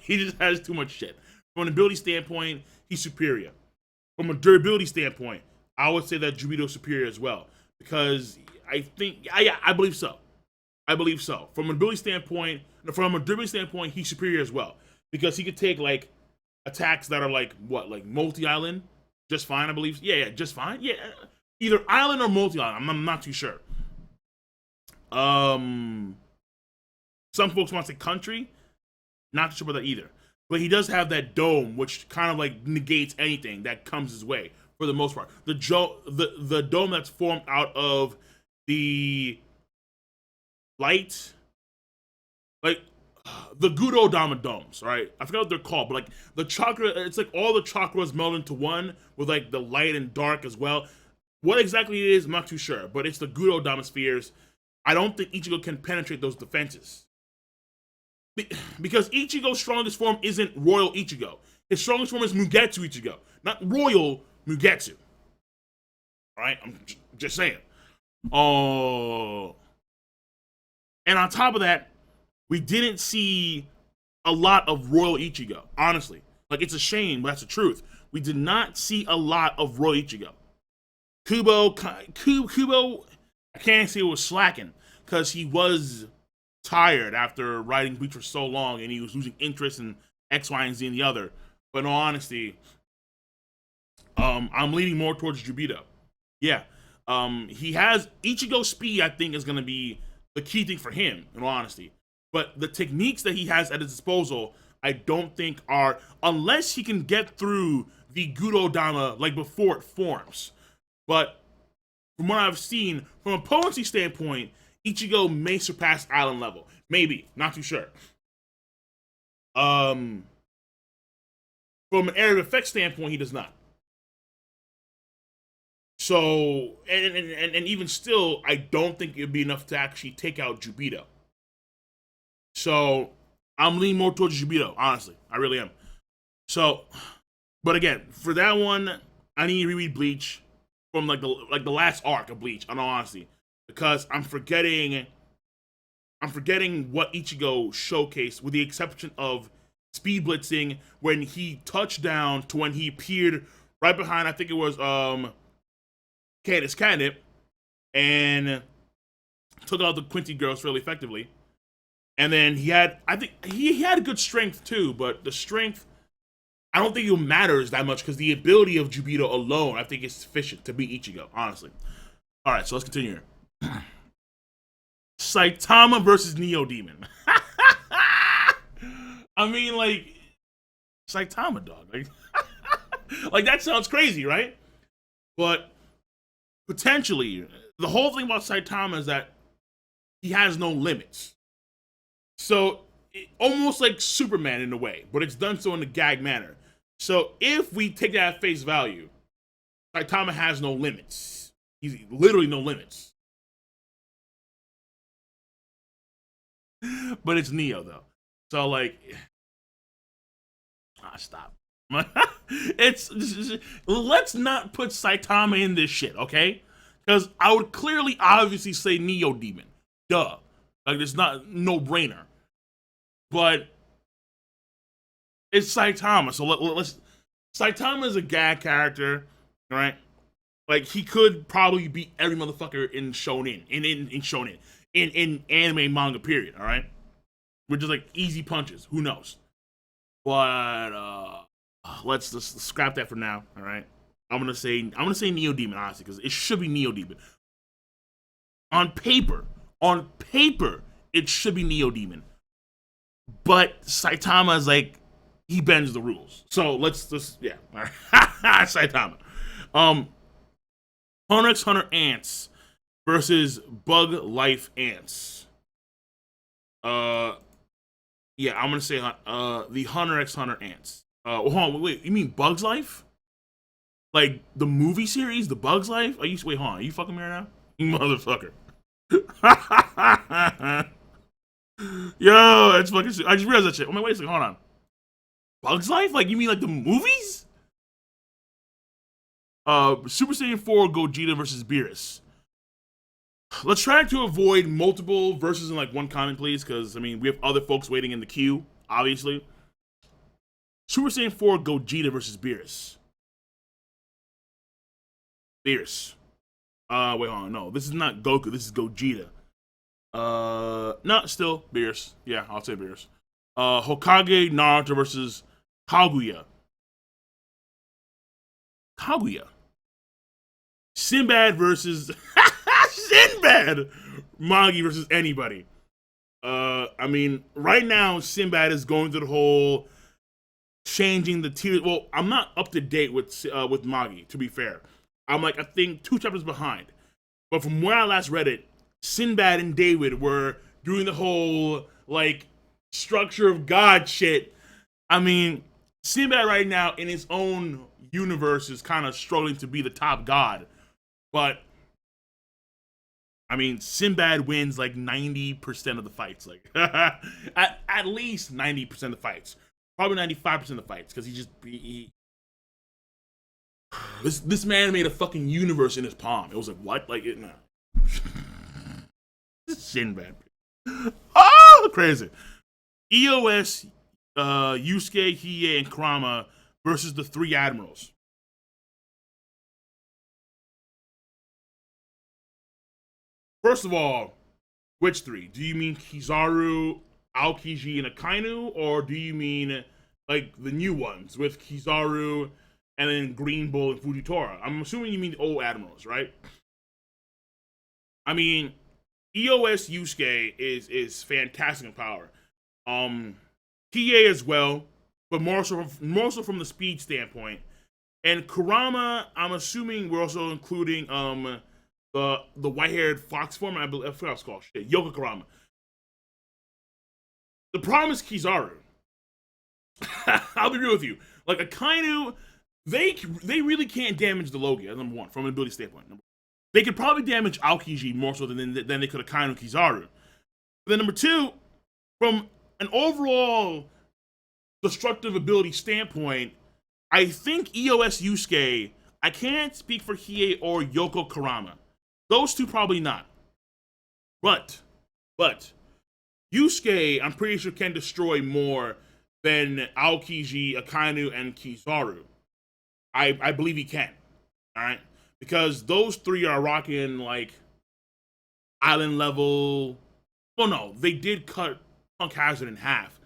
He just has too much shit. From an ability standpoint, he's superior. From a durability standpoint, I would say that Jubito's superior as well. Because I believe so. From a durability standpoint, he's superior as well. Because he could take like attacks that are like multi-island, just fine, I believe. Yeah, just fine. Yeah, either island or multi-island. I'm not too sure. Some folks want to say country. Not sure about that either. But he does have that dome, which kind of like negates anything that comes his way for the most part. The dome that's formed out of the light, like the Gudo Dama domes, right? I forgot what they're called, but like the chakra, it's like all the chakras meld into one with like the light and dark as well. What exactly it is, I'm not too sure, but it's the Gudo Dama spheres. I don't think Ichigo can penetrate those defenses. Because Ichigo's strongest form isn't Royal Ichigo. His strongest form is Mugetsu Ichigo, not Royal Mugetsu. Right? I'm just saying. Oh. And on top of that, we didn't see a lot of Royal Ichigo, honestly. Like, it's a shame, but that's the truth. We did not see a lot of Royal Ichigo. Kubo, I can't say it was slacking, because he was tired after writing Bleach for so long, and he was losing interest in X, Y, and Z and the other. But in all honesty, I'm leaning more towards Jubito. Yeah. He has Ichigo's speed, I think, is going to be the key thing for him, in all honesty. But the techniques that he has at his disposal, I don't think are, unless he can get through the Gudo Dama like before it forms. But from what I've seen, from a potency standpoint, Ichigo may surpass Island level. Maybe, not too sure. From an area of effect standpoint, he does not. So, and even still, I don't think it'd be enough to actually take out Jubito. So, I'm leaning more towards Jubito, honestly. I really am. So, but again, for that one, I need to reread Bleach from like the last arc of Bleach, in all honesty. Because I'm forgetting what Ichigo showcased, with the exception of speed blitzing when he touched down to when he appeared right behind, I think it was Candace Catnip, and took out the Quincy girls fairly effectively. And then he had good strength too, but the strength, I don't think it matters that much, because the ability of Jubito alone, I think, is sufficient to beat Ichigo, honestly. All right, so let's continue here. Saitama versus Neo Demon. I mean, like, Saitama, dog. Like that sounds crazy, right? But potentially, the whole thing about Saitama is that he has no limits. So, almost like Superman in a way, but it's done so in a gag manner. So, if we take that at face value, Saitama has no limits. He's literally no limits. But it's Neo, though. So, like, stop. Let's not put Saitama in this shit, okay? Because I would clearly, obviously say Neo Demon. Duh. Like, it's not no-brainer. But it's Saitama, so let's. Saitama is a gag character, right? Like, he could probably beat every motherfucker in Shonen, in anime manga period, all right? We're just like easy punches. Who knows? But let's just scrap that for now, all right? I'm gonna say Neo Demon, honestly, because it should be Neo Demon. On paper, it should be Neo Demon. But Saitama is like, he bends the rules. So let's just, yeah. All right. Saitama. Hunter x Hunter Ants versus Bug Life Ants. Yeah, I'm gonna say the Hunter x Hunter Ants. Hold on, wait, you mean Bug's Life? Like the movie series, The Bug's Life? Wait, hold on, are you fucking me right now? You motherfucker. Yo, that's fucking shit. I just realized that shit. Oh, wait a second, hold on. Bug's Life? Like, you mean like the movies? Super Saiyan 4 Gogeta versus Beerus. Let's try to avoid multiple verses in like one comment, please, because I mean we have other folks waiting in the queue, obviously. Super Saiyan 4 Gogeta versus Beerus. Beerus. Wait, hold on, no, this is not Goku, this is Gogeta. No, still Beerus. Yeah, I'll say Beerus. Hokage Naruto versus Kaguya. Sinbad versus Sinbad. Magi versus anybody. I mean, right now Sinbad is going through the whole changing the tier. Well, I'm not up to date with Magi, to be fair. I'm like, I think 2 chapters behind. But from where I last read it, Sinbad and David were doing the whole, like, structure of God shit. I mean, Sinbad right now in his own universe is kind of struggling to be the top god. But I mean, Sinbad wins like 90% of the fights. Like at least 90% of the fights. Probably 95% of the fights, because this man made a fucking universe in his palm. It was like, what? Like it, no. Sinbad. Oh, crazy. EOS, Yusuke, Hiei, and Kurama versus the three admirals. First of all, which three? Do you mean Kizaru, Aokiji, and Akainu, or do you mean like the new ones with Kizaru and then Green Bull and Fujitora? I'm assuming you mean the old admirals, right? I mean, EOS Yusuke is fantastic in power. Hiei as well, but more so from the speed standpoint. And Kurama, I'm assuming we're also including the white-haired fox form. I forgot what it's called. Shit, Yoko Kurama. The problem is Kizaru. I'll be real with you. Like Akainu, they really can't damage the Logia. Number one, from an ability standpoint. They could probably damage Aokiji more so than they could Akainu Kizaru. But then number two, from an overall destructive ability standpoint, I think EOS Yusuke, I can't speak for Hiei or Yoko Kurama. Those two probably not. But Yusuke, I'm pretty sure, can destroy more than Aokiji, Akainu, and Kizaru. I believe he can. Alright? Because those three are rocking like island level. Well, no, they did cut Punk Hazard in half.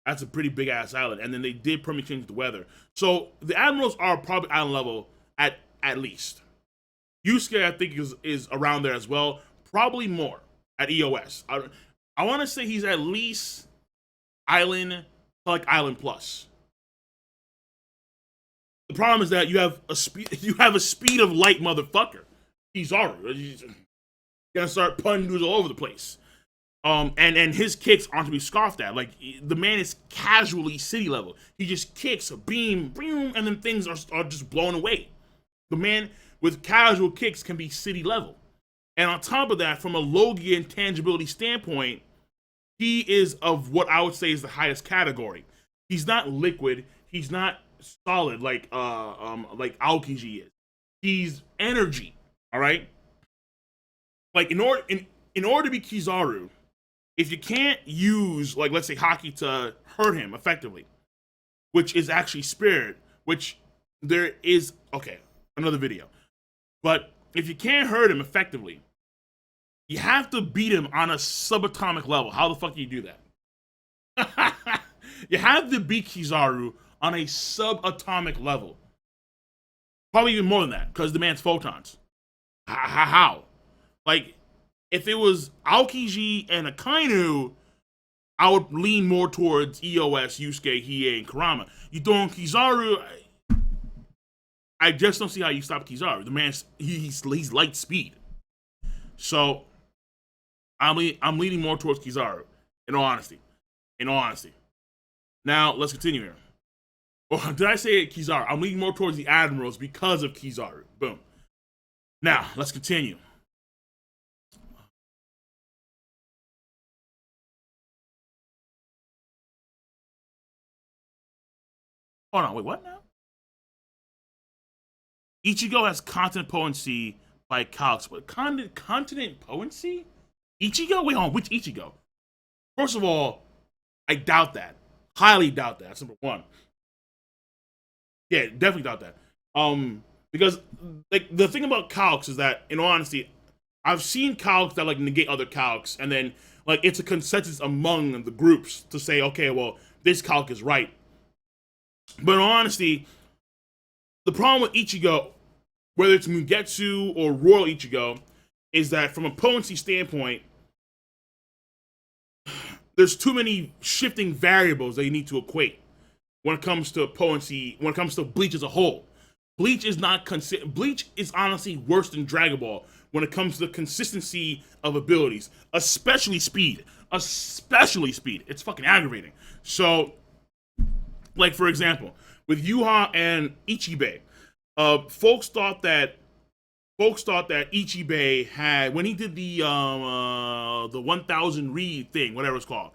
That's a pretty big ass island. And then they did permanently change the weather. So the admirals are probably island level at least. Yusuke, I think, is around there as well. Probably more at EOS. I want to say he's at least island, like island plus. The problem is that you have a speed of light, motherfucker. He's gonna start punting dudes all over the place. And his kicks aren't to be scoffed at. Like, the man is casually city level. He just kicks a beam, and then things are just blown away. The man with casual kicks can be city level. And on top of that, from a Logia intangibility standpoint, he is of what I would say is the highest category. He's not liquid. He's not solid like Aokiji is. He's energy. All right. Like in order to be Kizaru, if you can't use, like, let's say Haki to hurt him effectively, which is actually Spirit, which there is, okay, another video. But if you can't hurt him effectively, you have to beat him on a subatomic level. How the fuck do you do that? You have to beat Kizaru on a subatomic level. Probably even more than that, because the man's photons. How? Like, if it was Aokiji and Akainu, I would lean more towards EOS, Yusuke, Hiei, and Kurama. You throw in Kizaru, I just don't see how you stop Kizaru. The man's he's light speed. So I'm leaning more towards Kizaru, in all honesty. Now let's continue here. Or did I say Kizaru? I'm leaning more towards the Admirals because of Kizaru. Boom. Now let's continue. Hold on, wait, what now? Ichigo has continent potency by calcs. What continent potency? Ichigo? Wait, hold on, which Ichigo? First of all, I doubt that. Highly doubt that. That's number one. Yeah, definitely doubt that. Because like the thing about calcs is that, in all honesty, I've seen calcs that like negate other calcs, and then like it's a consensus among the groups to say, okay, well, this calc is right. But in all honesty, the problem with Ichigo, whether it's Mugetsu or Royal Ichigo, is that from a potency standpoint, there's too many shifting variables that you need to equate when it comes to potency, when it comes to Bleach as a whole. Bleach is not Bleach is honestly worse than Dragon Ball when it comes to the consistency of abilities, especially speed. It's fucking aggravating. So, like, for example, with Ouhon and Ichibe, folks thought that folks thought that Ichibe had, when he did the 1,000 Ri thing, whatever it's called.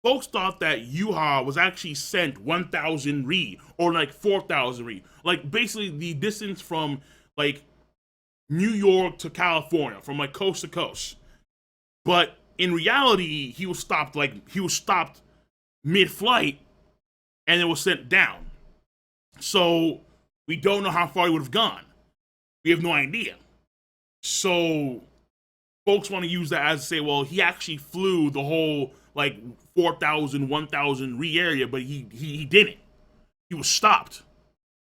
Folks thought that Yhwach was actually sent 1,000 Ri or like 4,000 Ri, like basically the distance from like New York to California, from like coast to coast. But in reality, he was stopped mid-flight, and it was sent down. So we don't know how far he would have gone. We have no idea. So folks want to use that as to say, well, he actually flew the whole like 4,000, 1,000 Ri area, but he didn't. He was stopped.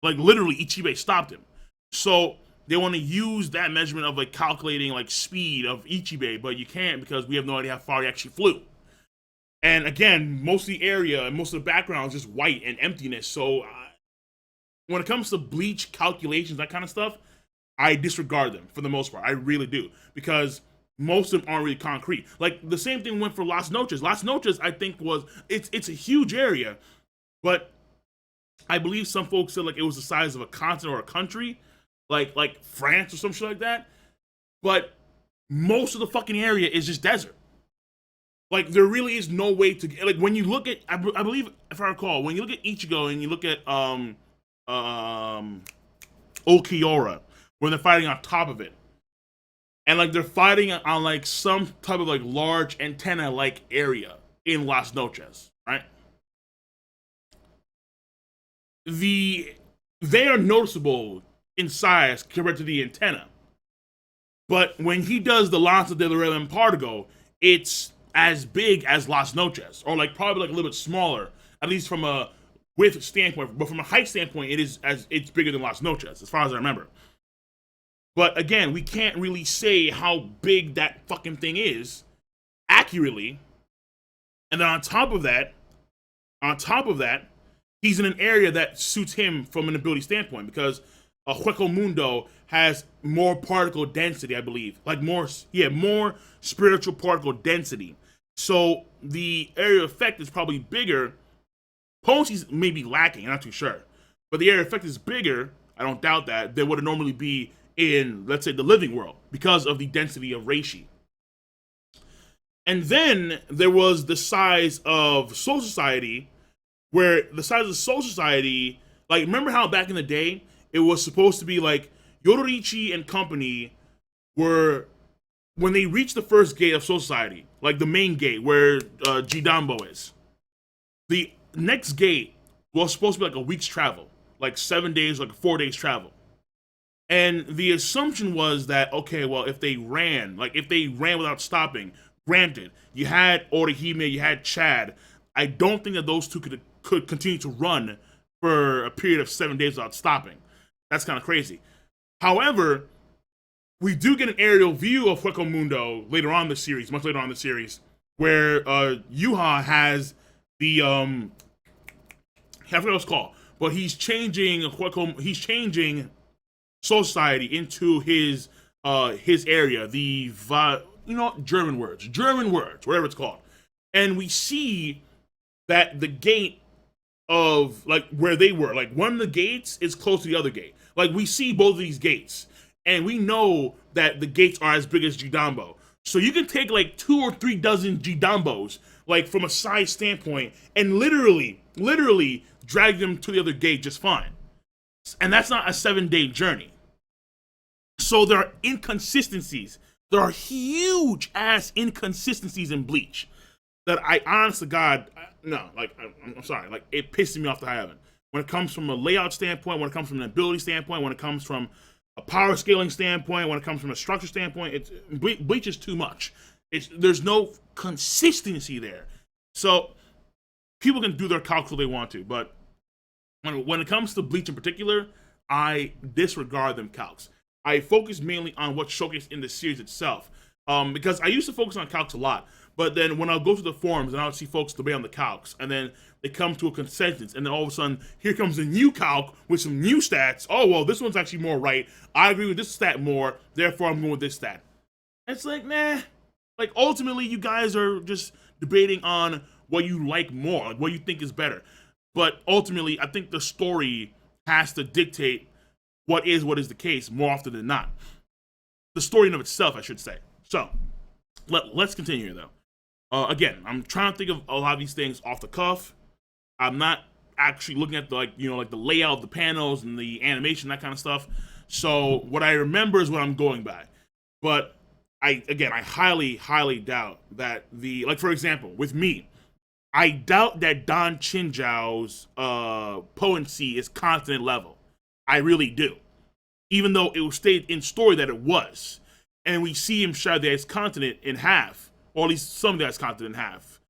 Like literally, Ichibe stopped him. So they want to use that measurement of like calculating like speed of Ichibe, but you can't because we have no idea how far he actually flew. And again, most of the area and most of the background is just white and emptiness. So when it comes to Bleach calculations, that kind of stuff, I disregard them for the most part. I really do, because most of them aren't really concrete. Like the same thing went for Las Noches. Las Noches, I think, it's a huge area, but I believe some folks said like it was the size of a continent or a country, like France or some shit like that. But most of the fucking area is just desert. Like there really is no way to, like, when you look at, I believe if I recall, when you look at Ichigo and you look at Okiora, when they're fighting on top of it, and like they're fighting on like some type of like large antenna like area in Las Noches, right? They are noticeable in size compared to the antenna. But when he does the Lanza de la Relámpago, it's as big as Las Noches, or like probably like a little bit smaller, at least from a width standpoint. But from a height standpoint, it's bigger than Las Noches, as far as I remember. But again, we can't really say how big that fucking thing is accurately. And then on top of that, he's in an area that suits him from an ability standpoint, because Hueco Mundo has more particle density, I believe. Like more spiritual particle density. So the area effect is probably bigger. Potency's maybe lacking, I'm not too sure. But the area effect is bigger, I don't doubt that, than what it normally be in, let's say, the living world, because of the density of Reishi. And then there was the size of Soul Society, where the size of Soul Society, like, remember how back in the day, it was supposed to be like Yoruichi and company were, when they reached the first gate of Soul Society, like the main gate where Jidambo is, the next gate was supposed to be like a week's travel, like 7 days, like 4 days travel. And the assumption was that, okay, well, if they ran without stopping, granted, you had Orihime, you had Chad. I don't think that those two could continue to run for a period of 7 days without stopping. That's kind of crazy. However, we do get an aerial view of Hueco Mundo later on in the series, much later on in the series, where Yuha has the I forget what it's called, but he's changing Soul Society into his area, German words, whatever it's called. And we see that the gate of, like, where they were, like, one of the gates is close to the other gate. Like, we see both of these gates, and we know that the gates are as big as Jidambo. So you can take like 2 or 3 dozen Jidambos, like from a size standpoint, and literally drag them to the other gate just fine. And that's not a 7-day journey. So there are inconsistencies. There are huge ass inconsistencies in Bleach that I, honest to God, no, like, I'm sorry, like, it pisses me off to high heaven. When it comes from a layout standpoint, when it comes from an ability standpoint, when it comes from a power scaling standpoint, when it comes from a structure standpoint, Bleach is too much. There's no consistency there. So people can do their calcs if they want to, but when it comes to Bleach in particular, I disregard them calcs. I focus mainly on what's showcased in the series itself, because I used to focus on calcs a lot, but then when I'll go to the forums and I'll see folks debate on the calcs, and then they come to a consensus, and then all of a sudden, here comes a new calc with some new stats. Oh, well, this one's actually more right. I agree with this stat more, therefore I'm going with this stat. It's like, nah. Like, ultimately, you guys are just debating on what you like more, like what you think is better. But ultimately, I think the story has to dictate what is the case more often than not. the story in of itself, I should say. So let's continue here, though. Again, I'm trying to think of a lot of these things off the cuff. I'm not actually looking at the like the layout of the panels and the animation, that kind of stuff. So what I remember is what I'm going by. But I highly doubt that for example, with me, I doubt that Don Chinjiao's potency is constant level. I really do. Even though it was stated in story that it was. And we see him shatter the ice continent in half. Or at least some of the ice continent in half.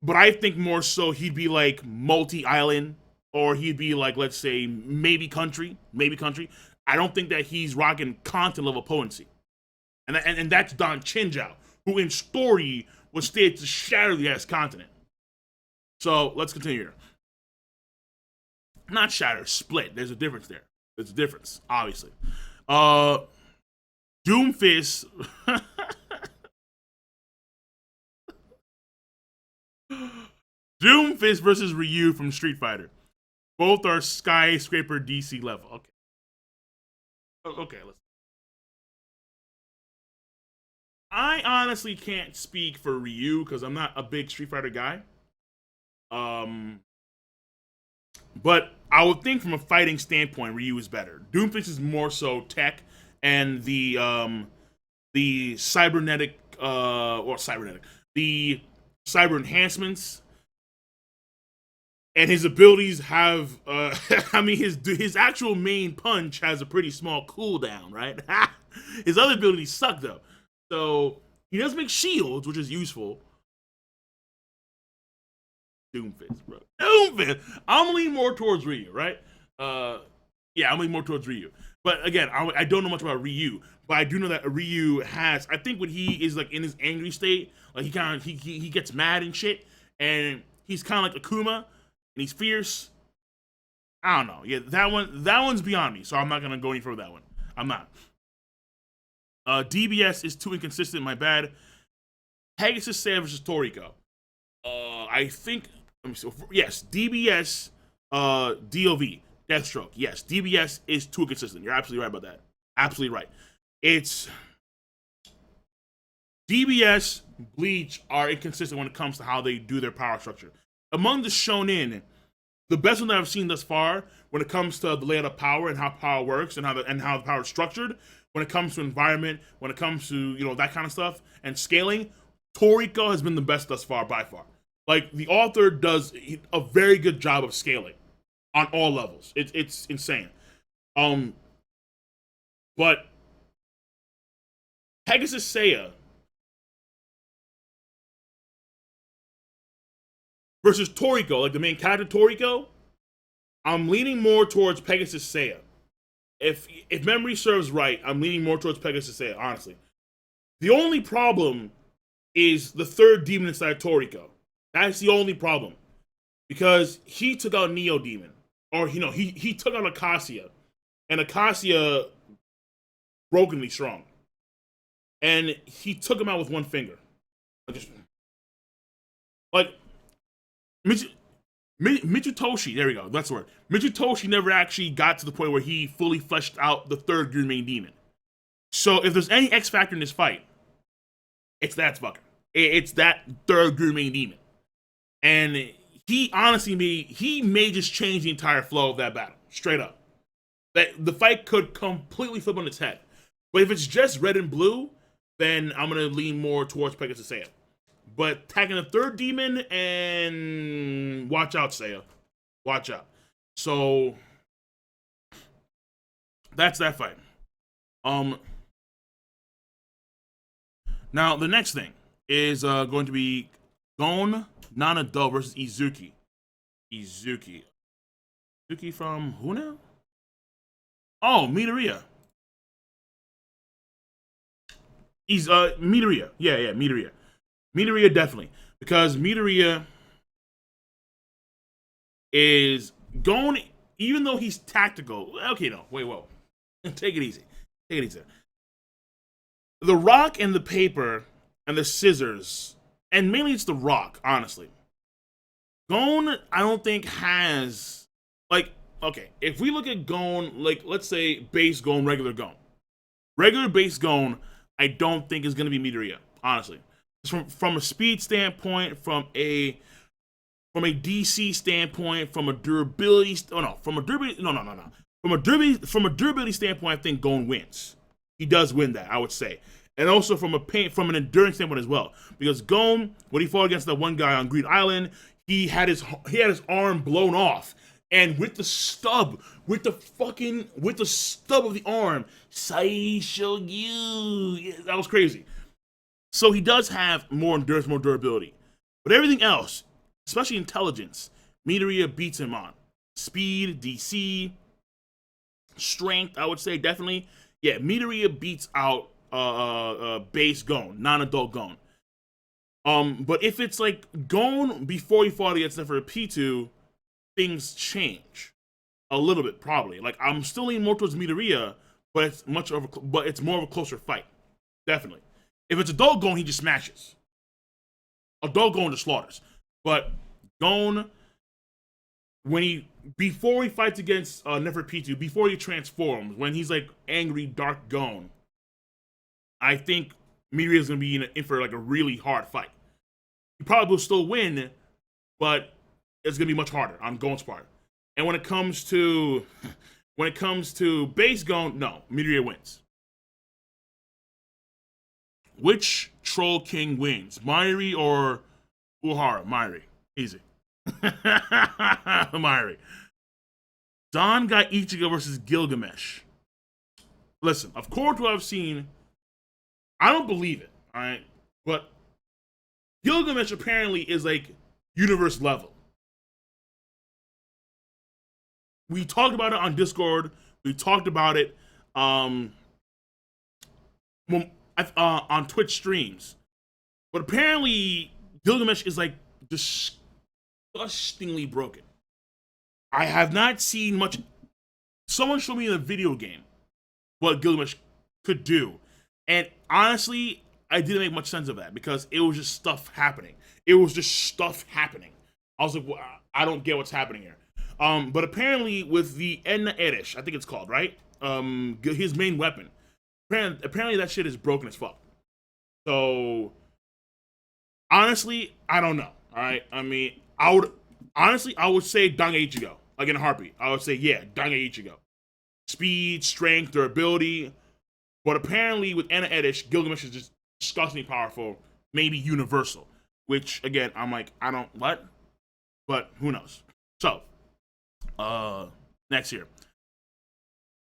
But I think more so he'd be like multi-island. Or he'd be like, let's say, maybe country. I don't think that he's rocking continent level potency. And that's Don Chinjiao, who in story was stated to shatter the ice continent. So let's continue here. Not shatter, split. There's a difference there. There's a difference, obviously. Doomfist. Doomfist versus Ryu from Street Fighter. Both are skyscraper DC level. Okay. Okay, let's. I honestly can't speak for Ryu because I'm not a big Street Fighter guy. But I would think from a fighting standpoint, Ryu is better. Doomfist is more so tech and the cybernetic the cyber enhancements and his abilities have I mean his actual main punch has a pretty small cooldown, right? His other abilities suck though. So he does make shields, which is useful. Doomfist, bro. Doomfist. I'm leaning more towards Ryu, right? Yeah, I'm leaning more towards Ryu. But again, I don't know much about Ryu, but I do know that Ryu has. I think when he is like in his angry state, like he gets mad and shit, and he's kind of like Akuma, and he's fierce. I don't know. Yeah, that one's beyond me, so I'm not gonna go any further with that one. I'm not. DBS is too inconsistent. My bad. Pegasus Saiyan versus Toriko. I think. Let me see. Yes, DBS. DOV. Deathstroke. Yes, DBS is too inconsistent. You're absolutely right about that. Absolutely right. It's DBS, Bleach are inconsistent when it comes to how they do their power structure. Among the shonen, the best one that I've seen thus far when it comes to the layout of power and how power works and how the power is structured, when it comes to environment, when it comes to that kind of stuff and scaling, Toriko has been the best thus far by far. Like the author does a very good job of scaling on all levels. It's insane. But Pegasus Seiya versus Toriko, like the main character Toriko, I'm leaning more towards Pegasus Seiya. If memory serves right, I'm leaning more towards Pegasus Seiya, honestly. The only problem is the third demon inside Toriko. That's the only problem. Because he took out Neo Demon. Or, he took out Acacia. And Acacia brokenly strong. And he took him out with one finger. Like Mitsutoshi, there we go, that's the word. Mitsutoshi never actually got to the point where he fully fleshed out the third Green Main Demon. So if there's any X factor in this fight, it's that fucker. It's that third Green Main Demon. And he honestly may just change the entire flow of that battle. Straight up. That the fight could completely flip on its head. But if it's just red and blue, then I'm gonna lean more towards Pegasus Seiya. But attacking the third demon and watch out, Seiya. Watch out. So that's that fight. Now the next thing is going to be Gon Nanado versus Izuki. Izuki from who now? Oh, Midoriya. He's Midoriya. Yeah, Midoriya. Midoriya definitely. Because Midoriya is going, even though he's tactical. Okay, no, wait, whoa. Take it easy. Take it easy. The rock and the paper and the scissors, and mainly it's the rock, honestly. Gon, I don't think has, like, okay, if we look at Gon, like, let's say base Gon, regular Gon. Regular base Gon, I don't think is going to be Midoriya, honestly. From a speed standpoint, from a DC standpoint, from a durability, from a durability standpoint, I think Gon wins. He does win that, I would say, and also from an endurance standpoint as well, because Gon, when he fought against that one guy on Green Island, he had his arm blown off, and with the stub of the arm, Sai Shogyu, yeah, that was crazy. So he does have more endurance, more durability, but everything else, especially intelligence, Midoriya beats him on speed, DC, strength. I would say definitely, yeah. Midoriya beats out base Gon, non-adult Gon. But if it's like Gon before he fought against Nefertiti, things change a little bit probably. Like I'm still leaning more towards Midoriya, but it's more of a closer fight, definitely. If it's adult Gon, he just smashes. Adult Gon just slaughters. But Gon, before he fights against Nefertiti, before he transforms, when he's like angry dark Gon, I think Midoriya is gonna be in for like a really hard fight. He probably will still win, but it's gonna be much harder on Gon's part. And when it comes to base Gon, no, Midoriya wins. Which Troll King wins, Mairi or Uhara? Mairi, easy. Mairi. Don got Ichigo versus Gilgamesh. Listen, of course, what I've seen, I don't believe it. All right, but Gilgamesh apparently is like universe level. We talked about it on Discord. We talked about it on Twitch streams. But apparently, Gilgamesh is like disgustingly broken. I have not seen much. Someone showed me in a video game what Gilgamesh could do. And honestly, I didn't make much sense of that because it was just stuff happening. I was like, well, I don't get what's happening here. But apparently with the Enna Erish, I think it's called, right? His main weapon. Apparently that shit is broken as fuck. So honestly, I don't know. All right. I mean, I would say Dange Ichigo. Like in a heartbeat. I would say, yeah, Dange Ichigo. Speed, strength, durability. But apparently with Enna Erish, Gilgamesh is just disgustingly powerful, maybe universal. Which again, I'm like, I don't what? But who knows? So next year.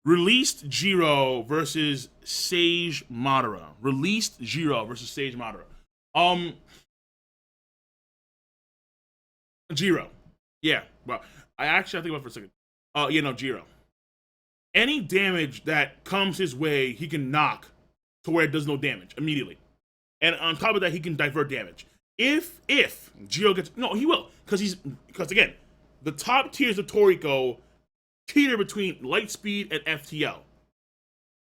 Released Jiro versus Sage Madara. Jiro. Yeah. Well, I think about it for a second. Jiro. Any damage that comes his way, he can knock to where it does no damage immediately. And on top of that, he can divert damage. If Jiro gets he will. Because again, the top tiers of Toriko teeter between light speed and FTL.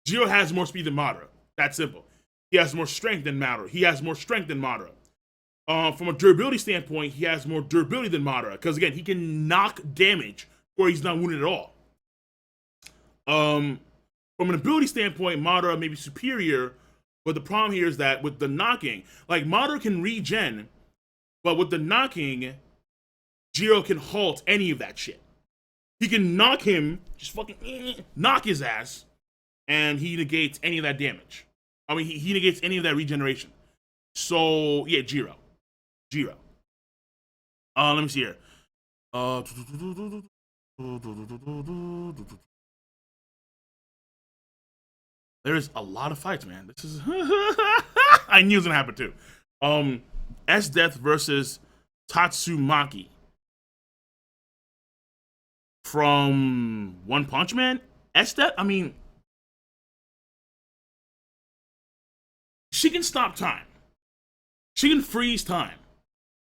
Jiro has more speed than Madara. That's simple. He has more strength than Madara. From a durability standpoint, he has more durability than Madara. Because again, he can knock damage where he's not wounded at all. From an ability standpoint, Madara may be superior, but the problem here is that with the knocking, like Madara can regen, but with the knocking, Jiro can halt any of that shit. He can knock him, just fucking knock his ass, and he negates any of that damage. I mean, he negates any of that regeneration. So, yeah, Jiro. Let me see here. There's a lot of fights, man. This is I knew it was gonna happen too. S-Death versus Tatsumaki from One Punch Man. S-Death, I mean, she can stop time. She can freeze time.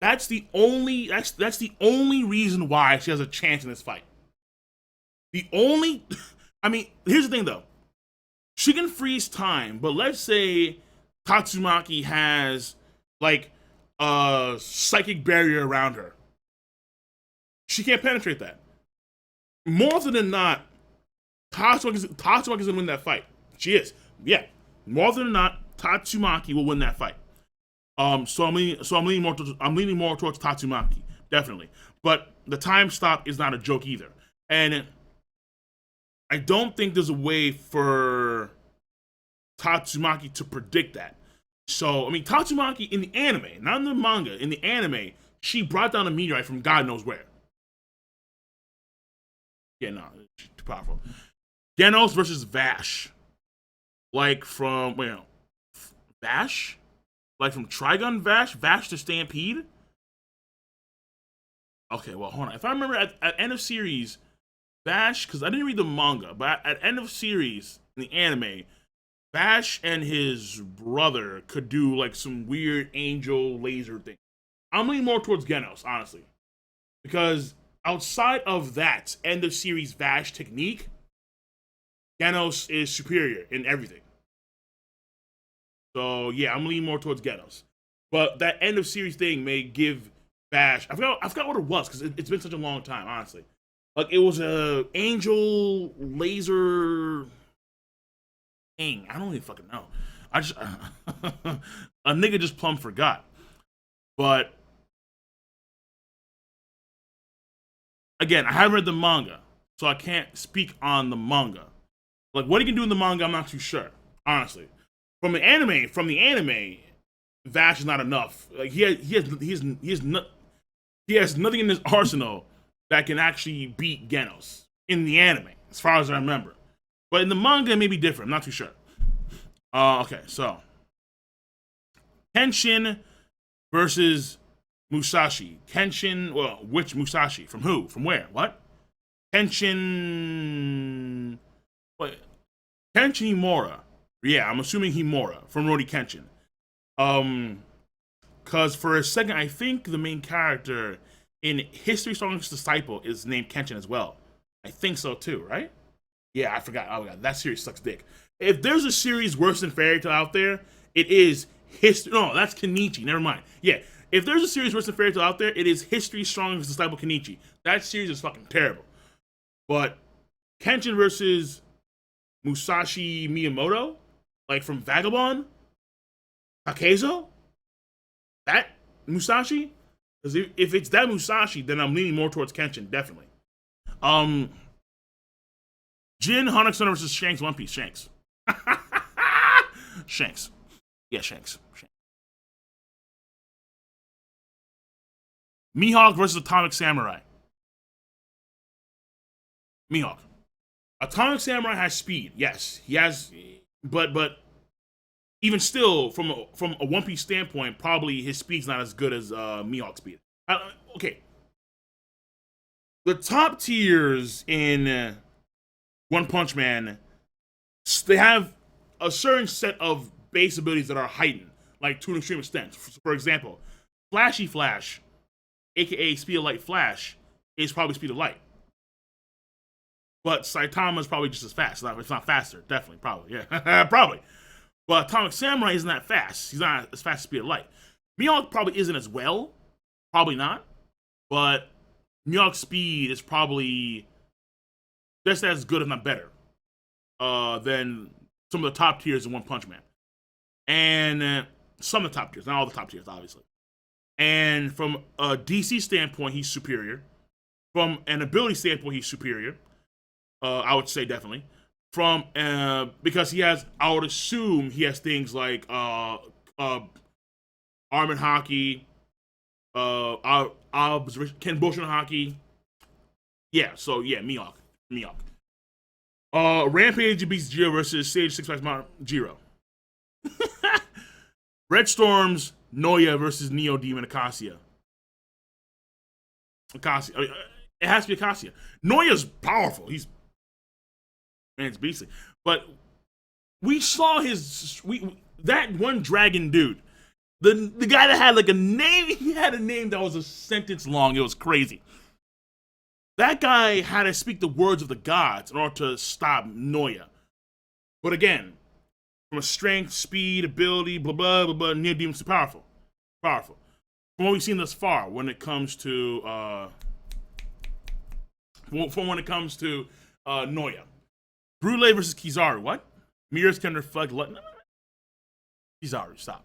That's the only reason why she has a chance in this fight. I mean, here's the thing though. She can freeze time, but let's say Tatsumaki has like a psychic barrier around her. She can't penetrate that. More often than not, Tatsumaki is gonna win that fight. She is. yeah, more often than not, Tatsumaki will win that fight. So I'm leaning more towards Tatsumaki, definitely. But the time stop is not a joke either, and I don't think there's a way for Tatsumaki to predict that. So I mean, Tatsumaki in the anime, not in the manga, in the anime, she brought down a meteorite from God knows where. Yeah, no, too powerful. Genos versus Vash, like from Vash. Like from Trigun Vash, Vash to Stampede? Okay, well, hold on. If I remember at end of series, Vash, because I didn't read the manga, but at end of series in the anime, Vash and his brother could do like some weird angel laser thing. I'm leaning more towards Genos, honestly. Because outside of that end of series Vash technique, Genos is superior in everything. So yeah, I'm leaning more towards Genos. But that end of series thing may give Vash. I forgot what it was because it's been such a long time, honestly. Like it was a angel laser thing. I don't even fucking know. I just a nigga just plumb forgot. But again, I haven't read the manga, so I can't speak on the manga. Like what he can do in the manga, I'm not too sure, honestly. From the anime, Vash is not enough. Like he has nothing in his arsenal that can actually beat Genos in the anime, as far as I remember. But in the manga, it may be different. I'm not too sure. Okay, so Kenshin versus Musashi. Kenshin, well, which Musashi? From who? From where? What? Kenshin. What? Kenshin Himura. Yeah, I'm assuming Himura from Rurouni Kenshin. Cause for a second, I think the main character in History Strongest Disciple is named Kenshin as well. I think so too, right? Yeah, I forgot. Oh my god, that series sucks dick. If there's a series worse than Fairy Tail out there, it is History. No, that's Kenichi. Never mind. Yeah, if there's a series worse than Fairy Tail out there, it is History Strongest Disciple Kenichi. That series is fucking terrible. But Kenshin versus Musashi Miyamoto, like from Vagabond, Takezo, that Musashi. Because if it's that Musashi, then I'm leaning more towards Kenshin, definitely. Jin, Hunter x Hunter versus Shanks, One Piece, Shanks. Shanks. Yeah, Shanks. Mihawk versus Atomic Samurai. Mihawk. Atomic Samurai has speed, yes. He has, but even still, from a One Piece standpoint, probably his speed's not as good as Mihawk's speed. Okay. The top tiers in One Punch Man, they have a certain set of base abilities that are heightened, like to an extreme extent. For example, Flashy Flash, aka Speed of Light Flash, is probably Speed of Light. But Saitama is probably just as fast. It's not faster, definitely, probably, yeah, probably. But Atomic Samurai isn't that fast. He's not as fast as Speed of Light. Mihawk probably isn't as well, probably not. But Mihawk's speed is probably just as good, if not better, than some of the top tiers in One Punch Man. And some of the top tiers, not all the top tiers, obviously. And from a DC standpoint, he's superior. From an ability standpoint, he's superior. I would say definitely. From because he has, I would assume he has things like arm and hockey, Ken Boshin hockey. Yeah, so yeah, Mihawk. Rampage beats Jiro versus Sage Six Packs Mount Jiro. Red Storm's Noya versus Neo Demon Acacia. It has to be Acacia. Noya's powerful. It's beastly. But we saw that one dragon dude. The guy that had like a name, he had a name that was a sentence long. It was crazy. That guy had to speak the words of the gods in order to stop Noya. But again, from a strength, speed, ability, blah, blah, blah, blah, Neo Demon's powerful. Powerful. From what we've seen thus far when it comes to Noya. Brule versus Kizaru. What? Mirrors can reflect light. He's already stop.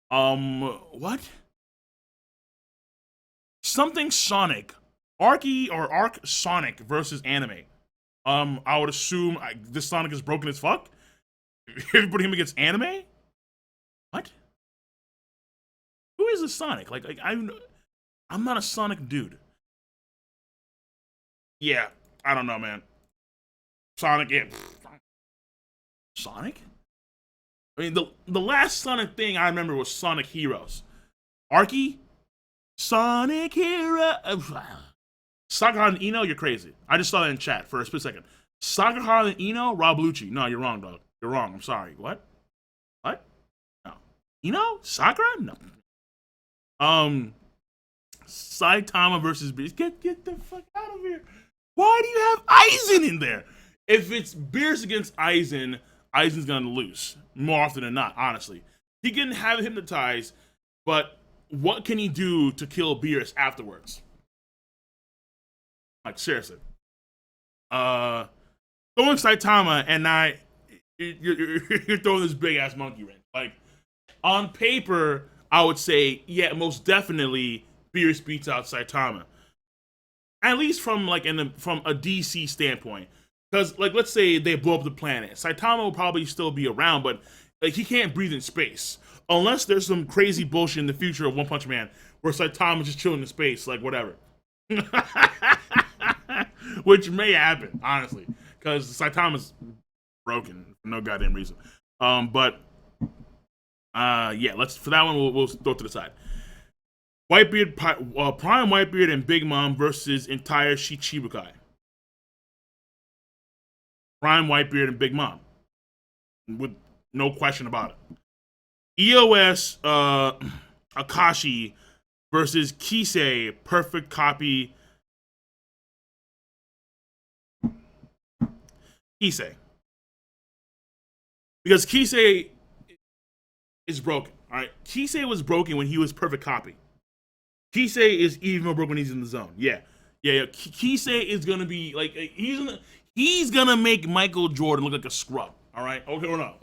What? Something Sonic, Arky or Arc Sonic versus anime. I would assume this Sonic is broken as fuck. Everybody him against anime? What? Who is this Sonic? I'm not a Sonic dude. Yeah, I don't know, man. Sonic, yeah. Sonic? I mean, the last Sonic thing I remember was Sonic Heroes. Arky? Sonic Hero. Sakahara and Ino, you're crazy. I just saw that in chat for a split second. Sakahara and Ino, Rob Lucci. No, you're wrong, dog. You're wrong. I'm sorry. What? No. Ino? Sakura? No. Saitama versus Beerus. Get the fuck out of here. Why do you have Aizen in there? If it's Beerus against Aizen, Aizen's gonna lose more often than not, honestly. He can have it hypnotized, but what can he do to kill Beerus afterwards? Like, seriously. Throwing Saitama and you're throwing this big ass monkey wrench. Like, on paper, I would say, yeah, most definitely Beerus beats out Saitama. At least from from a DC standpoint. Because, like, let's say they blow up the planet. Saitama will probably still be around, but like he can't breathe in space. Unless there's some crazy bullshit in the future of One Punch Man where Saitama's just chilling in space, like whatever. Which may happen, honestly. Because Saitama's broken for no goddamn reason. Yeah, for that one we'll throw it to the side. Whitebeard, Prime Whitebeard and Big Mom versus entire Shichibukai. Prime Whitebeard and Big Mom, with no question about it. EOS Akashi versus Kisame, perfect copy. Kisame, because Kisame is broken. All right, Kisame was broken when he was perfect copy. Kisame is even more broken when he's in the zone. Yeah. Kisame is gonna be like he's gonna make Michael Jordan look like a scrub. All right. Okay, or no.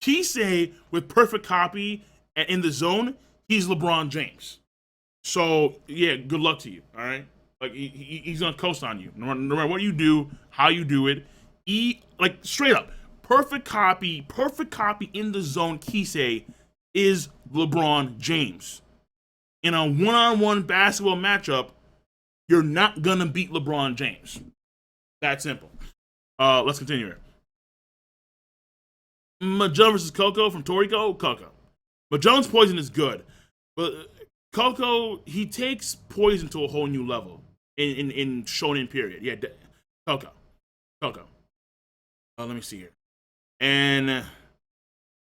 Kisame with perfect copy and in the zone, he's LeBron James. So yeah, good luck to you. All right. Like he's gonna coast on you. No matter what you do, how you do it. Like straight up, perfect copy in the zone. Kisame is LeBron James. In a one-on-one basketball matchup, you're not gonna beat LeBron James. That simple. Let's continue here. Magellan versus Coco from Toriko. Coco. Magellan's poison is good, but Coco, he takes poison to a whole new level in Shonen period. Yeah, Coco. Let me see here. And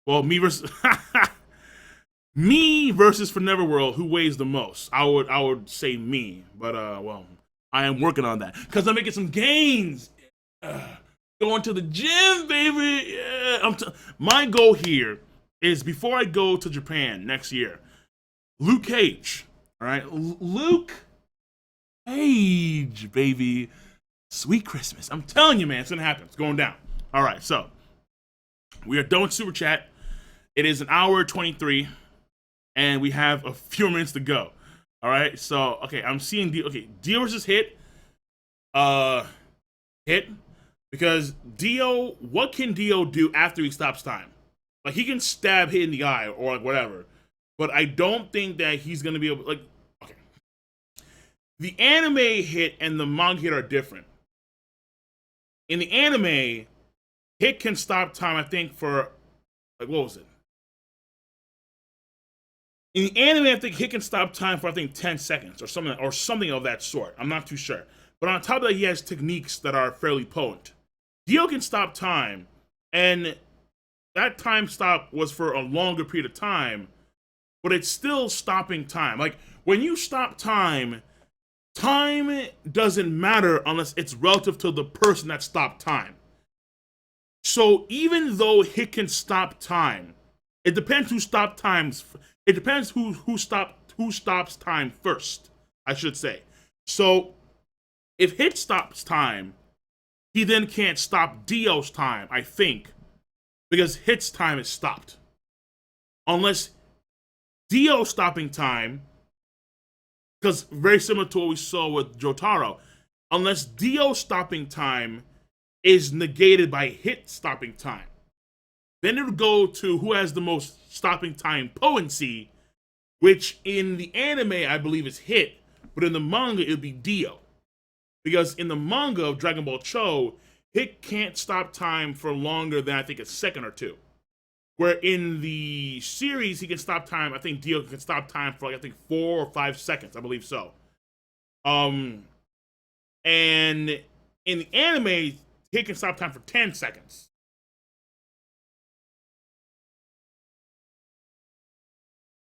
well, me versus for Neverworld, who weighs the most? I would say me, but well, I am working on that because I'm making some gains. Going to the gym, baby. Yeah, my goal here is before I go to Japan next year, Luke Cage. All right, Luke Cage, baby. Sweet Christmas. I'm telling you, man, it's gonna happen. It's going down. All right, so we are done with Super Chat. It is 1:23, and we have a few minutes to go. All right, so okay, I'm seeing Dio versus Hit. Hit. Because Dio, what can Dio do after he stops time? Like, he can stab Hit in the eye or like whatever. But I don't think that he's going to be able, like, okay. The anime Hit and the manga Hit are different. In the anime, Hit can stop time, I think, for, like, what was it? In the anime, I think Hit can stop time for, I think, 10 seconds or something of that sort. I'm not too sure. But on top of that, he has techniques that are fairly potent. Dio can stop time, and that time stop was for a longer period of time, but it's still stopping time. Like, when you stop time, time doesn't matter unless it's relative to the person that stopped time. So even though Hit can stop time, it depends who stopped times. It depends who stops time first, I should say. So if Hit stops time, he then can't stop Dio's time, I think, because Hit's time is stopped. Unless Dio stopping time, because very similar to what we saw with Jotaro, unless Dio stopping time is negated by Hit stopping time. Then it would go to who has the most stopping time potency, which in the anime I believe is Hit, but in the manga it would be Dio. Because in the manga of Dragon Ball Cho, Hit can't stop time for longer than I think a second or two. Where in the series he can stop time, I think Dio can stop time for like I think 4 or 5 seconds, I believe so. And in the anime, Hit can stop time for 10 seconds.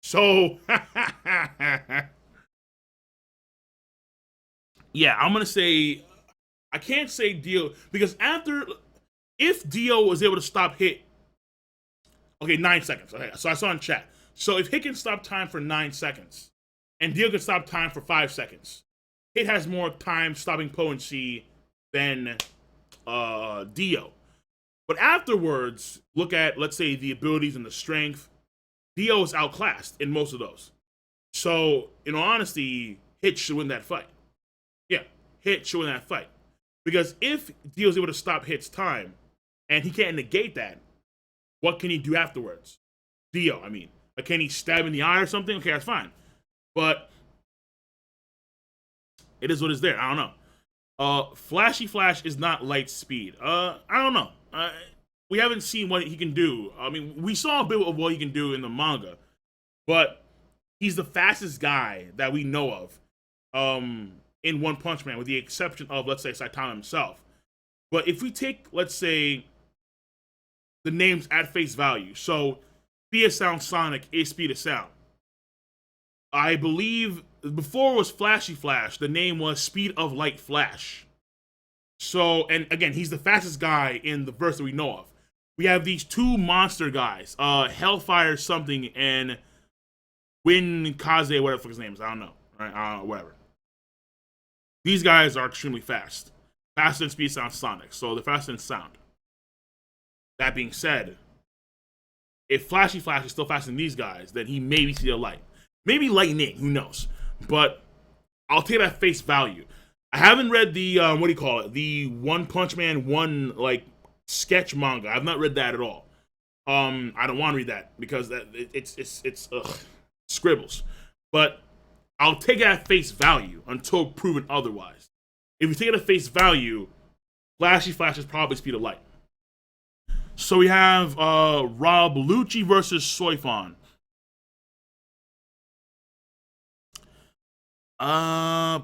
So, yeah, I'm going to say, I can't say Dio, because if Dio was able to stop Hit, okay, 9 seconds. Okay, so I saw in chat. So if Hit can stop time for 9 seconds, and Dio can stop time for 5 seconds, Hit has more time stopping potency than Dio. But afterwards, look at, let's say, the abilities and the strength. Dio is outclassed in most of those. So, in all honesty, Hit should win that fight. Yeah, Hit should win that fight. Because if Dio's able to stop Hit's time, and he can't negate that, what can he do afterwards? Dio, I mean. Like, can he stab in the eye or something? Okay, that's fine. But it is what is there. I don't know. Flashy Flash is not light speed. I don't know. We haven't seen what he can do. I mean, we saw a bit of what he can do in the manga, but he's the fastest guy that we know of in One Punch Man, with the exception of, let's say, Saitama himself. But if we take, let's say, the names at face value, so Speed of Sound Sonic is Speed of Sound. I believe before it was Flashy Flash, the name was Speed of Light Flash. So, and again, he's the fastest guy in the verse that we know of. We have these two monster guys, Hellfire something and Wind Kaze, whatever the fuck his name is, I don't know, right? Whatever. These guys are extremely fast, faster than Speed Sound Sonic, so they're faster than sound. That being said, if Flashy Flash is still faster than these guys, then he may be Speed of Light, maybe Lightning, who knows? But I'll take that face value. I haven't read the what do you call it? The One Punch Man sketch manga. I've not read that at all. I don't want to read that because it's scribbles. But I'll take it at face value until proven otherwise. If you take it at face value, Flashy Flash is probably Speed of Light. So we have Rob Lucci versus Soi Fon. That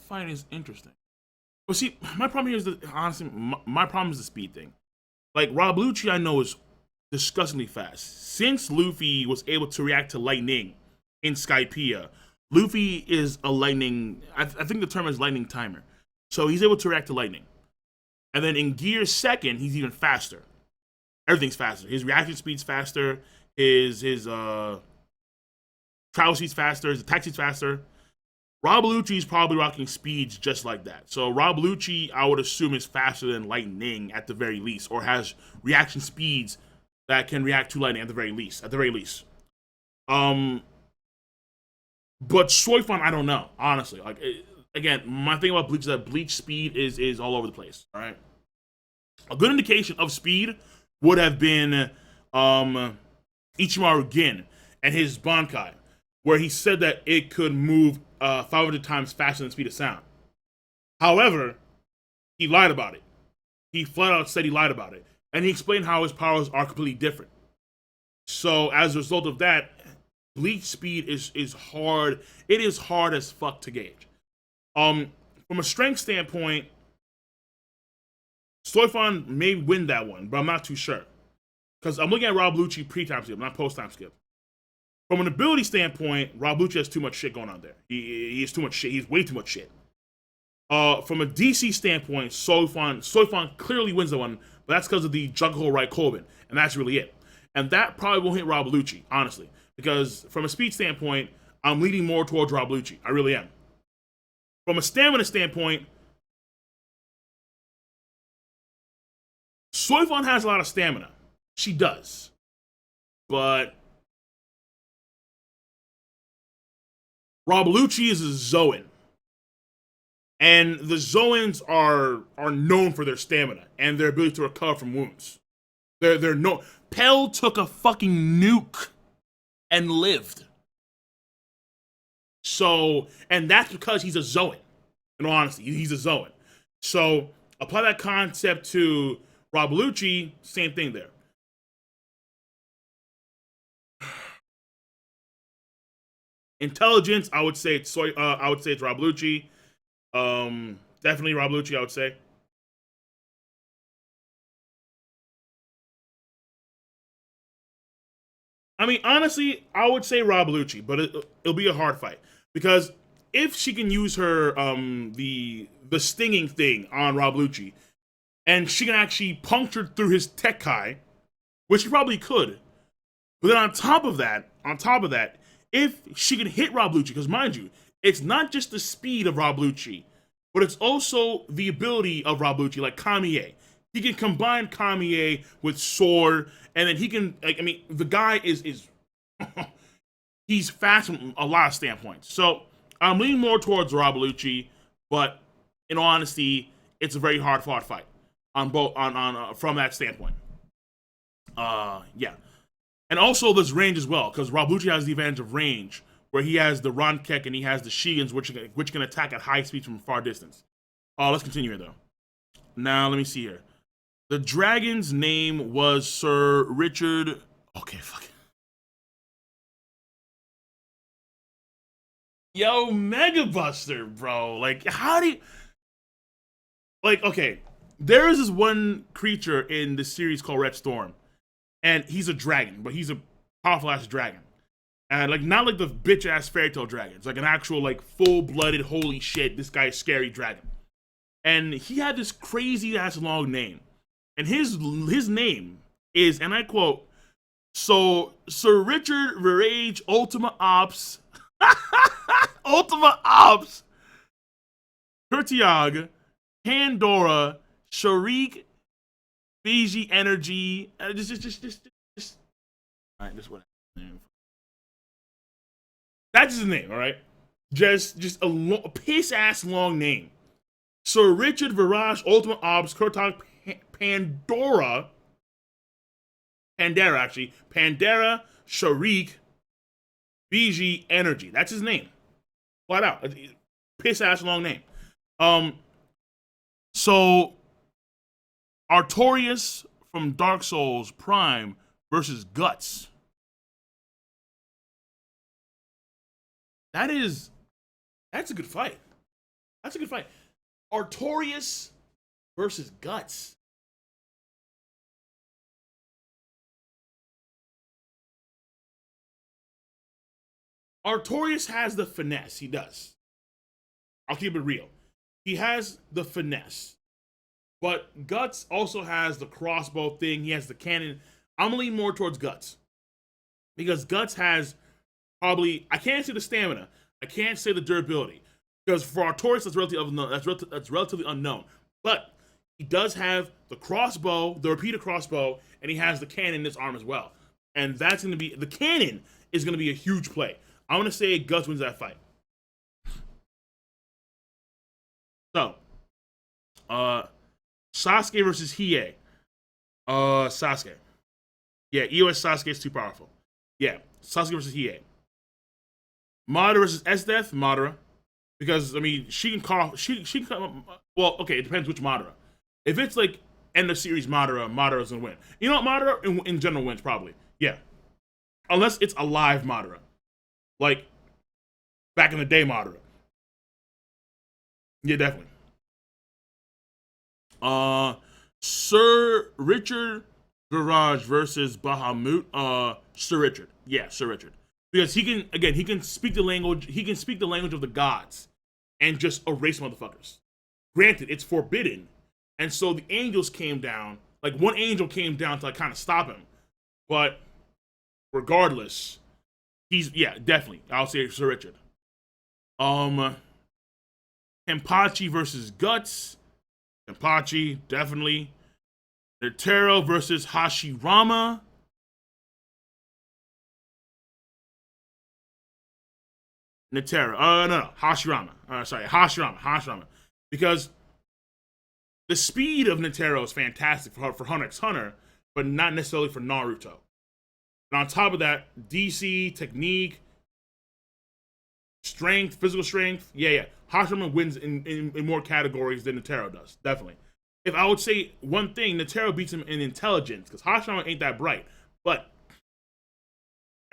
fight is interesting. But see, my problem here is that, honestly, my problem is the speed thing. Like, Rob Lucci, I know, is disgustingly fast. Since Luffy was able to react to lightning in Skypiea, Luffy is a lightning, I think the term is lightning timer. So he's able to react to lightning. And then in Gear 2nd, he's even faster. Everything's faster. His reaction speed's faster. His travel speed's faster. His attack speed's faster. Rob Lucci is probably rocking speeds just like that. So Rob Lucci, I would assume, is faster than Lightning at the very least, or has reaction speeds that can react to Lightning at the very least. But Soi Fon, I don't know, honestly. Like, again, my thing about Bleach is that Bleach speed is all over the place. All right, a good indication of speed would have been Ichimaru Gin and his Bankai, where he said that it could move 500 times faster than speed of sound. However, he lied about it. He flat out said he lied about it. And he explained how his powers are completely different. So as a result of that, Bleach speed is hard. It is hard as fuck to gauge. From a strength standpoint, Soi Fon may win that one, but I'm not too sure. Because I'm looking at Rob Lucci pre-time skip, not post-time skip. From an ability standpoint, Rob Lucci has too much shit going on there. He has too much shit. He has way too much shit. From a DC standpoint, Soi Fon clearly wins the one, but that's because of the Juggle Right Colvin, and that's really it. And that probably won't hit Rob Lucci, honestly. Because from a speed standpoint, I'm leaning more towards Rob Lucci. I really am. From a stamina standpoint, Soi Fon has a lot of stamina. She does. But Rob Lucci is a Zoan. And the Zoans are known for their stamina and their ability to recover from wounds. They're no. Pell took a fucking nuke and lived. So, and that's because he's a Zoan. In all honesty, he's a Zoan. So, apply that concept to Rob Lucci, same thing there. Intelligence, I would say it's Rob Lucci. Definitely Rob Lucci, I would say. I mean, honestly, I would say Rob Lucci, but it'll be a hard fight because if she can use her the stinging thing on Rob Lucci, and she can actually puncture through his Tekkai, which she probably could. But then on top of that, if she can hit Rob Lucci, because mind you, it's not just the speed of Rob Lucci, but it's also the ability of Rob Lucci, like Kamiye. He can combine Kamiye with sword, and then he can, like, I mean, the guy is he's fast from a lot of standpoints. So I'm leaning more towards Rob Lucci, but in all honesty, it's a very hard fought fight on both from that standpoint. Yeah. And also there's range as well, because Rob Lucci has the advantage of range, where he has the Rankek and he has the Shigans, which can attack at high speed from far distance. Let's continue here, though. Now, let me see here. The dragon's name was Sir Richard... Okay, fuck it. Yo, Mega Buster, bro. Like, how do you... Like, okay, there is this one creature in the series called Red Storm, and he's a dragon, but he's a powerful-ass dragon. And, like, not like the bitch-ass fairy tale dragons, like an actual, like, full-blooded, holy shit, this guy's scary dragon. And he had this crazy-ass long name. And his name is, and I quote, so Sir Richard Verage Ultima Ops, Ultima Ops, Kurtiag, Pandora, Sharik, Fiji Energy, just. All right, just what. That's his name, all right? Just a piss-ass long name. Sir Richard Virage Ultimate Ops Kurtog Pandora, actually, Pandera Sharik Fiji Energy. That's his name. Flat out. Piss-ass long name. So, Artorias from Dark Souls Prime versus Guts. That's a good fight. That's a good fight. Artorias versus Guts. Artorias has the finesse. He does. I'll keep it real. He has the finesse. But Guts also has the crossbow thing. He has the cannon. I'm going to lean more towards Guts. Because Guts has probably, I can't say the stamina. I can't say the durability. Because for Artorias, that's relatively unknown. But he does have the crossbow, the repeater crossbow, and he has the cannon in his arm as well. And that's going to be, the cannon is going to be a huge play. I'm going to say Guts wins that fight. So, Sasuke versus Hiei. Sasuke. Yeah, EOS Sasuke is too powerful. Yeah, Sasuke versus Hiei. Madara versus S-Death, Madara. Because, I mean, she can call, she can come, well, okay, it depends which Madara. If it's like end of series Madara's gonna win. You know what, Madara in general wins, probably. Yeah. Unless it's a live Madara. Like, back in the day Madara. Yeah, definitely. Sir Richard Garage versus Bahamut. Sir Richard. Yeah, Sir Richard. Because he can speak the language, of the gods and just erase motherfuckers. Granted, it's forbidden. And so the angels came down, like one angel came down to like kind of stop him. But regardless, he's definitely. I'll say Sir Richard. Kenpachi versus Guts. Kenpachi, definitely. Netero versus Hashirama. Netero. No. Hashirama. Hashirama. Because the speed of Netero is fantastic for Hunter x Hunter, but not necessarily for Naruto. And on top of that, DC, technique, strength, physical strength. Hashirama wins in more categories than Netero does, definitely. If I would say one thing, Netero beats him in intelligence, because Hashirama ain't that bright. But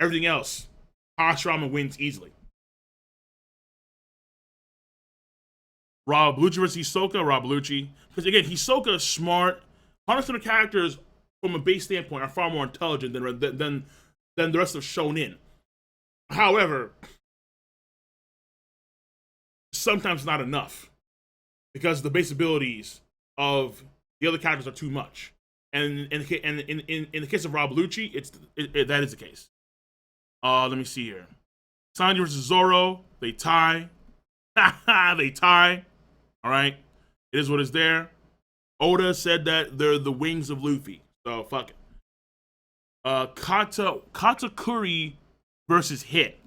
everything else, Hashirama wins easily. Rob Lucci versus Hisoka, Rob Lucci. Because again, Hisoka is smart. Hunter x Hunter characters, from a base standpoint, are far more intelligent than the rest of Shonen. However, sometimes not enough, because the base abilities of the other characters are too much. And in the case of Rob Lucci, that is the case. Let me see here. Sanji versus Zoro, they tie. They tie. All right, it is what is there. Oda said that they're the wings of Luffy, so fuck it. Katakuri versus Hit.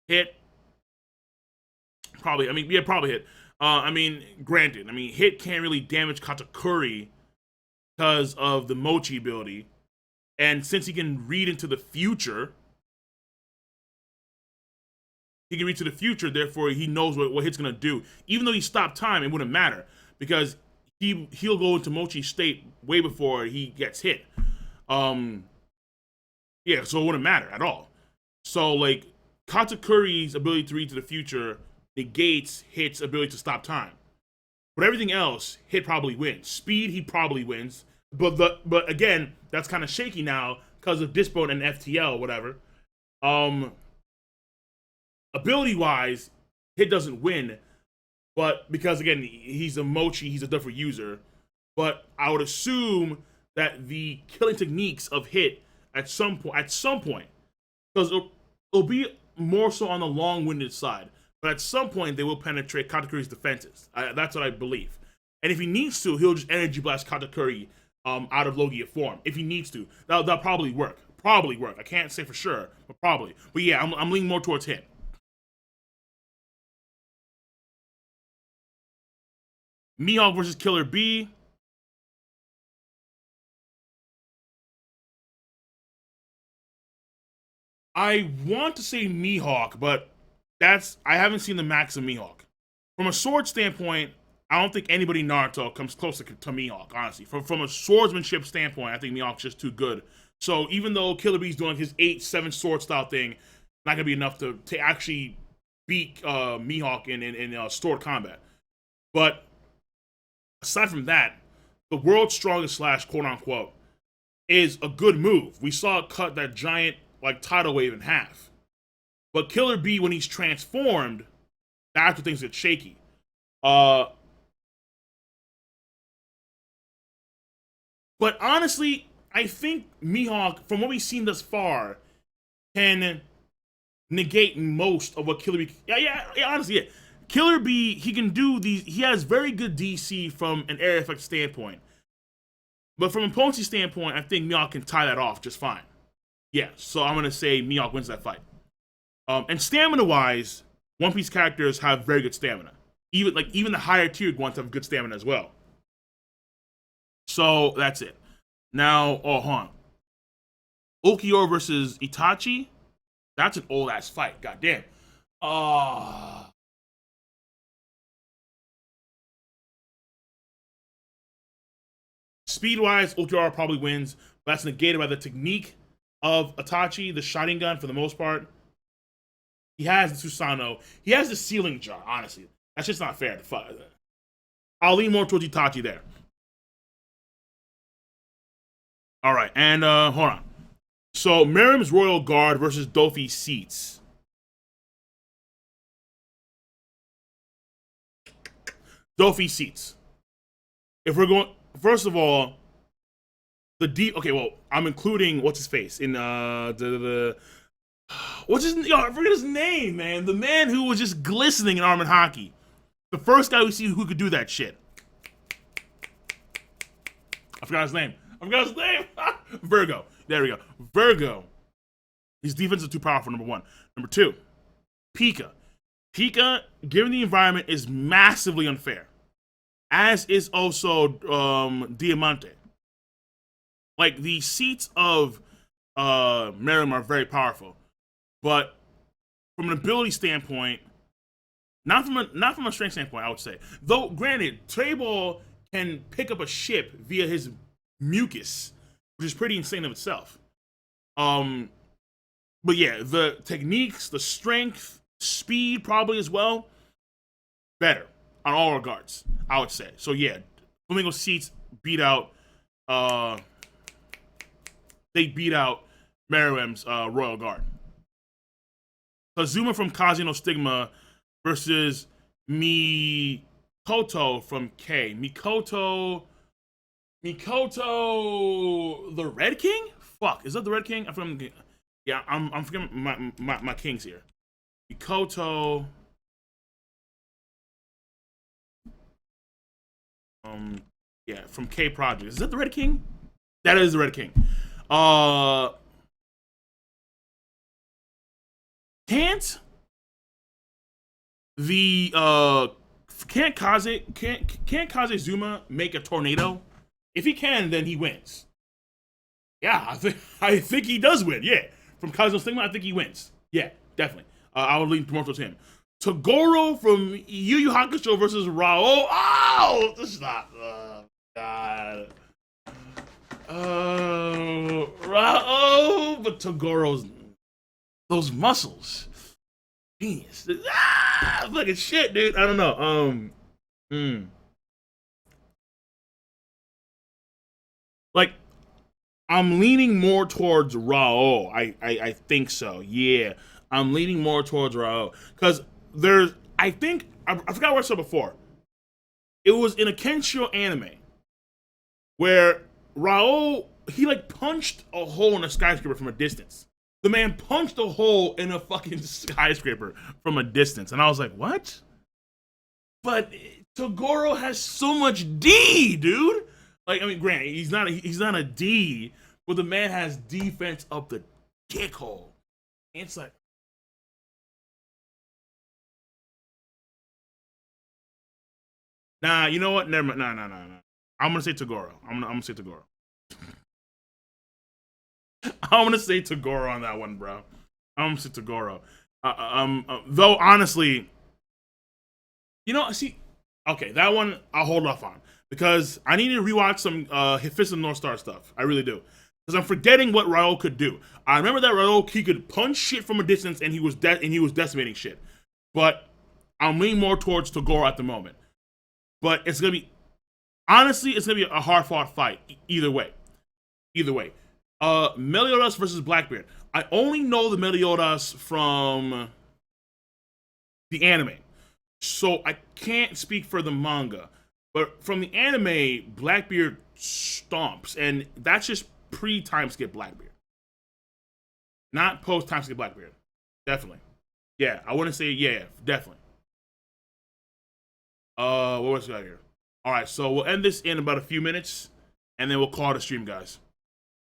Hit. Probably. Probably Hit. Granted. Hit can't really damage Katakuri because of the Mochi ability, and since he can read into the future. Therefore he knows what Hit's gonna do. Even though he stopped time, it wouldn't matter, because he'll go into Mochi state way before he gets hit. So it wouldn't matter at all. So like Katakuri's ability to read to the future negates Hit's ability to stop time. But everything else, Hit probably wins. Speed, he probably wins. But again, that's kind of shaky now because of Dispo and FTL, whatever. Ability-wise, Hit doesn't win, but because again he's a Mochi, he's a different user. But I would assume that the killing techniques of Hit at some point, because it'll be more so on the long-winded side, but at some point they will penetrate Katakuri's defenses. That's what I believe. And if he needs to, he'll just energy blast Katakuri out of Logia form. If he needs to, that'll probably work. I can't say for sure, but probably. But yeah, I'm leaning more towards Hit. Mihawk versus Killer Bee. I want to say Mihawk, but I haven't seen the max of Mihawk. From a sword standpoint, I don't think anybody Naruto comes close to Mihawk, honestly. From a swordsmanship standpoint, I think Mihawk's just too good. So even though Killer Bee's doing his 8-7 sword style thing, not gonna be enough to actually beat Mihawk in sword combat. But aside from that, the world's strongest / quote unquote is a good move. We saw it cut that giant tidal wave in half. But Killer Bee, when he's transformed, that's when things get shaky. But honestly, I think Mihawk, from what we've seen thus far, can negate most of what Killer Bee. Honestly. Killer Bee, he can do these. He has very good DC from an area effect standpoint. But from a potency standpoint, I think Mihawk can tie that off just fine. Yeah, so I'm going to say Mihawk wins that fight. And stamina-wise, One Piece characters have very good stamina. Even the higher tiered ones have good stamina as well. So that's it. Now, Ouhon. Ulquiorra versus Itachi. That's an old-ass fight. Goddamn. Speed-wise, Ulquiorra probably wins, but that's negated by the technique of Itachi, the shining gun for the most part. He has the Susanoo. He has the ceiling jar, honestly. That's just not fair to fight. I'll lean more towards Itachi there. All right, and hold on. So, Miriam's Royal Guard versus Dofi Seats. Dofi Seats. if we're going, first of all, the deep. Okay, well, I'm including what's his face in the what's his, yo, I forget his name, man. The man who was just glistening in arm and hockey. The first guy we see who could do that shit. I forgot his name. Virgo. There we go. Virgo. His defense is too powerful, number one. Number two, Pika. Pika, given the environment, is massively unfair. As is also Diamante. Like, the seats of Meruem are very powerful. But from an ability standpoint, not from a strength standpoint, I would say. Though, granted, Treyball can pick up a ship via his mucus, which is pretty insane of itself. But yeah, the techniques, the strength, speed probably as well, better on all regards, I would say. So yeah, Flamingo seats beat out Meruem's Royal Guard. Kazuma from Kazi no Stigma versus Mikoto from K. Mikoto, the Red King? Fuck, is that the Red King? I'm from, yeah, I'm forgetting my kings here. Mikoto. Yeah, from K Project. Is that the Red King? That is the Red King. Can't Kazezuma make a tornado? If he can, then he wins. Yeah, I think he does win. Yeah, from Kazuno Stigma, I think he wins. Yeah, definitely. I would lean more towards him. Toguro from Yu Yu Hakusho versus Rao. Oh, this is not. God. Rao, but Togoro's those muscles, genius. Fucking shit, dude. I don't know. Like, I'm leaning more towards Rao. I think so. Yeah, I'm leaning more towards Rao because there's. I think I forgot what I said before. It was in a Kenshiro anime where Rao, he like punched a hole in a skyscraper from a distance. The man punched a hole in a fucking skyscraper from a distance, and I was like, what? But Toguro has so much D, dude. Like, I mean, granted, he's not a D, but the man has defense up the dick hole. And it's like, nah, you know what? Never mind. Nah. I'm gonna say Toguro. I'm gonna say Toguro. I'm gonna say Toguro on that one, bro. I'm gonna say Toguro. Though honestly, you know, see, okay, that one I'll hold off on because I need to rewatch some Fist of North Star stuff. I really do, because I'm forgetting what Rao could do. I remember that Rao, he could punch shit from a distance and he was decimating shit. But I'm leaning more towards Toguro at the moment. But it's gonna be, honestly, it's gonna be a hard fought fight either way. Meliodas versus Blackbeard. I only know the Meliodas from the anime, so I can't speak for the manga. But from the anime, Blackbeard stomps, and that's just pre-time skip Blackbeard, not post-time skip Blackbeard. Definitely. Yeah, I wouldn't say, yeah, definitely. What else we got here? All right, so we'll end this in about a few minutes, and then we'll call it a stream, guys.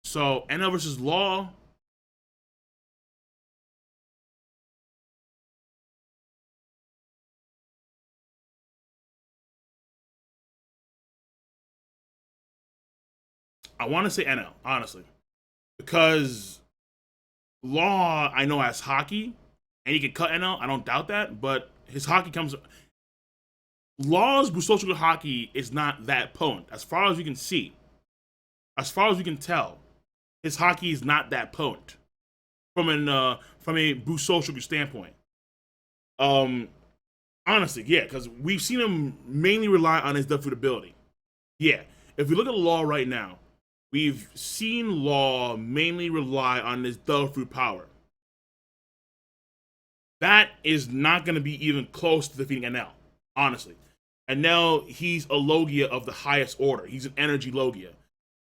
So, NL versus Law. I want to say NL, honestly. Because Law, I know, has hockey, and he can cut NL. I don't doubt that, but his hockey comes. Law's Busoshiku hockey is not that potent. As far as we can see, as far as we can tell, his hockey is not that potent from a Busoshiku standpoint. Honestly, yeah, because we've seen him mainly rely on his Death Food ability. Yeah, if we look at Law right now, we've seen Law mainly rely on his Death Food power. That is not going to be even close to defeating NL, honestly. And now he's a Logia of the highest order. He's an energy Logia.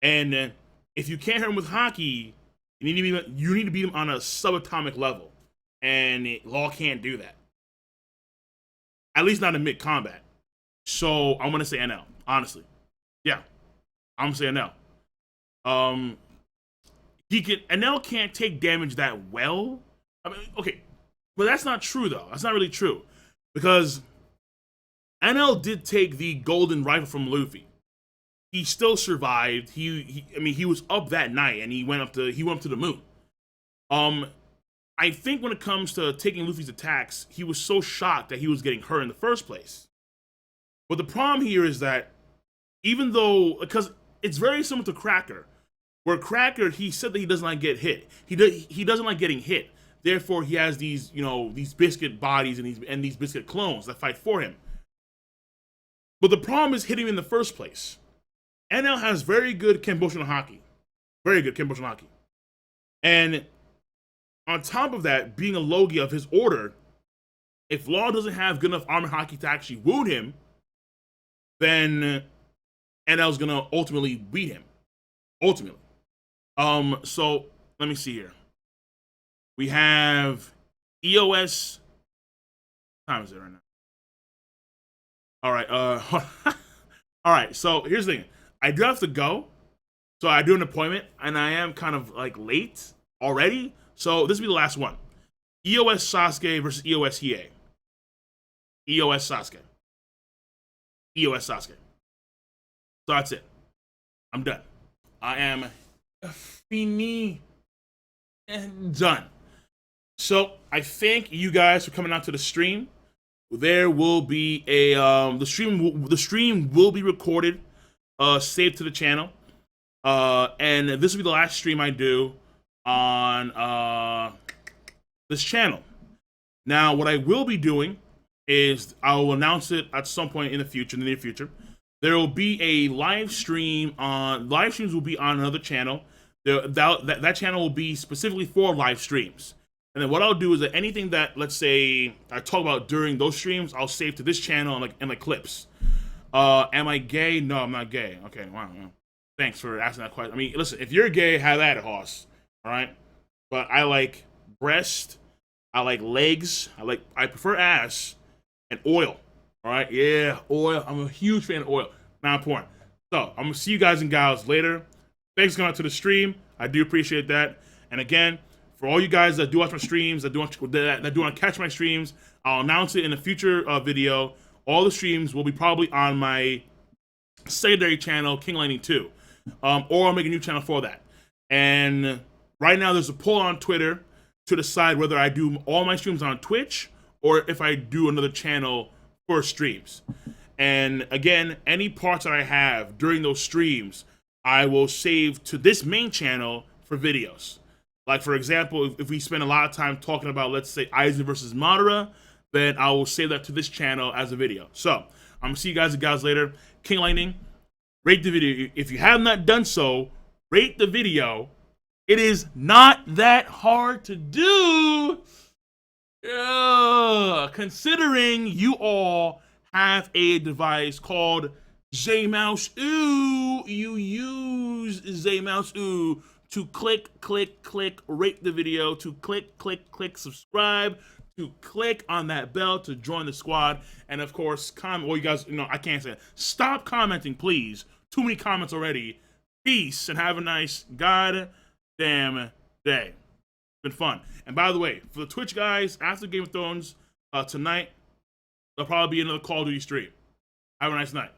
And if you can't hit him with Haki, you need to beat him on a subatomic level. And Law can't do that. At least not in mid-combat. So I'm going to say NL, honestly. Yeah, I'm going to say NL. NL can't take damage that well. I mean, okay, but that's not true, though. That's not really true. Because NL did take the golden rifle from Luffy. He still survived. He was up that night and he went up to the moon. I think when it comes to taking Luffy's attacks, he was so shocked that he was getting hurt in the first place. But the problem here is that even though, because it's very similar to Cracker, where Cracker, he said that he doesn't like get hit. He doesn't like getting hit. Therefore, he has these, these biscuit bodies and these biscuit clones that fight for him. But the problem is hitting him in the first place. NL has very good Kenboshin Haki. Very good Kenboshin Haki. And on top of that, being a Logia of his order, if Law doesn't have good enough armor Haki to actually wound him, then NL's gonna ultimately beat him. Ultimately. So let me see here. We have EOS. What time is it right now? All right. All right. So here's the thing. I do have to go. So I do an appointment, and I am kind of like late already. So this will be the last one. EOS Sasuke versus EOS Hiei. EOS Sasuke. EOS Sasuke. So that's it. I'm done. I am fini and done. So I thank you guys for coming out to the stream. There will be a the stream will be recorded, saved to the channel, and this will be the last stream I do on this channel. Now, what I will be doing is I will announce it at some point in the future, in the near future. There will be a live stream on. Live streams will be on another channel. That channel will be specifically for live streams. And then what I'll do is that anything that, let's say, I talk about during those streams, I'll save to this channel in like clips. Am I gay? No, I'm not gay. Okay, wow. Thanks for asking that question. I mean, listen, if you're gay, have at it, Hoss. All right? But I like breast. I like legs. I prefer ass and oil. All right? Yeah, oil. I'm a huge fan of oil. Not porn. So, I'm going to see you guys and gals later. Thanks for coming out to the stream. I do appreciate that. And again, for all you guys that do watch my streams, that do want to catch my streams, I'll announce it in a future video. All the streams will be probably on my secondary channel, King Lightning 2. Or I'll make a new channel for that. And right now there's a poll on Twitter to decide whether I do all my streams on Twitch or if I do another channel for streams. And again, any parts that I have during those streams, I will save to this main channel for videos. Like, for example, if we spend a lot of time talking about, let's say, Aizen versus Madara, then I will save that to this channel as a video. So, I'm going to see you guys and gals later. King Lightning, rate the video. If you have not done so, rate the video. It is not that hard to do. Considering you all have a device called Zamasu, you use Zamasu to click, rate the video, to click, subscribe, to click on that bell to join the squad, and of course, comment. Well, you guys, I can't say it. Stop commenting, please. Too many comments already. Peace, and have a nice goddamn day. It's been fun. And by the way, for the Twitch guys, after Game of Thrones tonight, there'll probably be another Call of Duty stream. Have a nice night.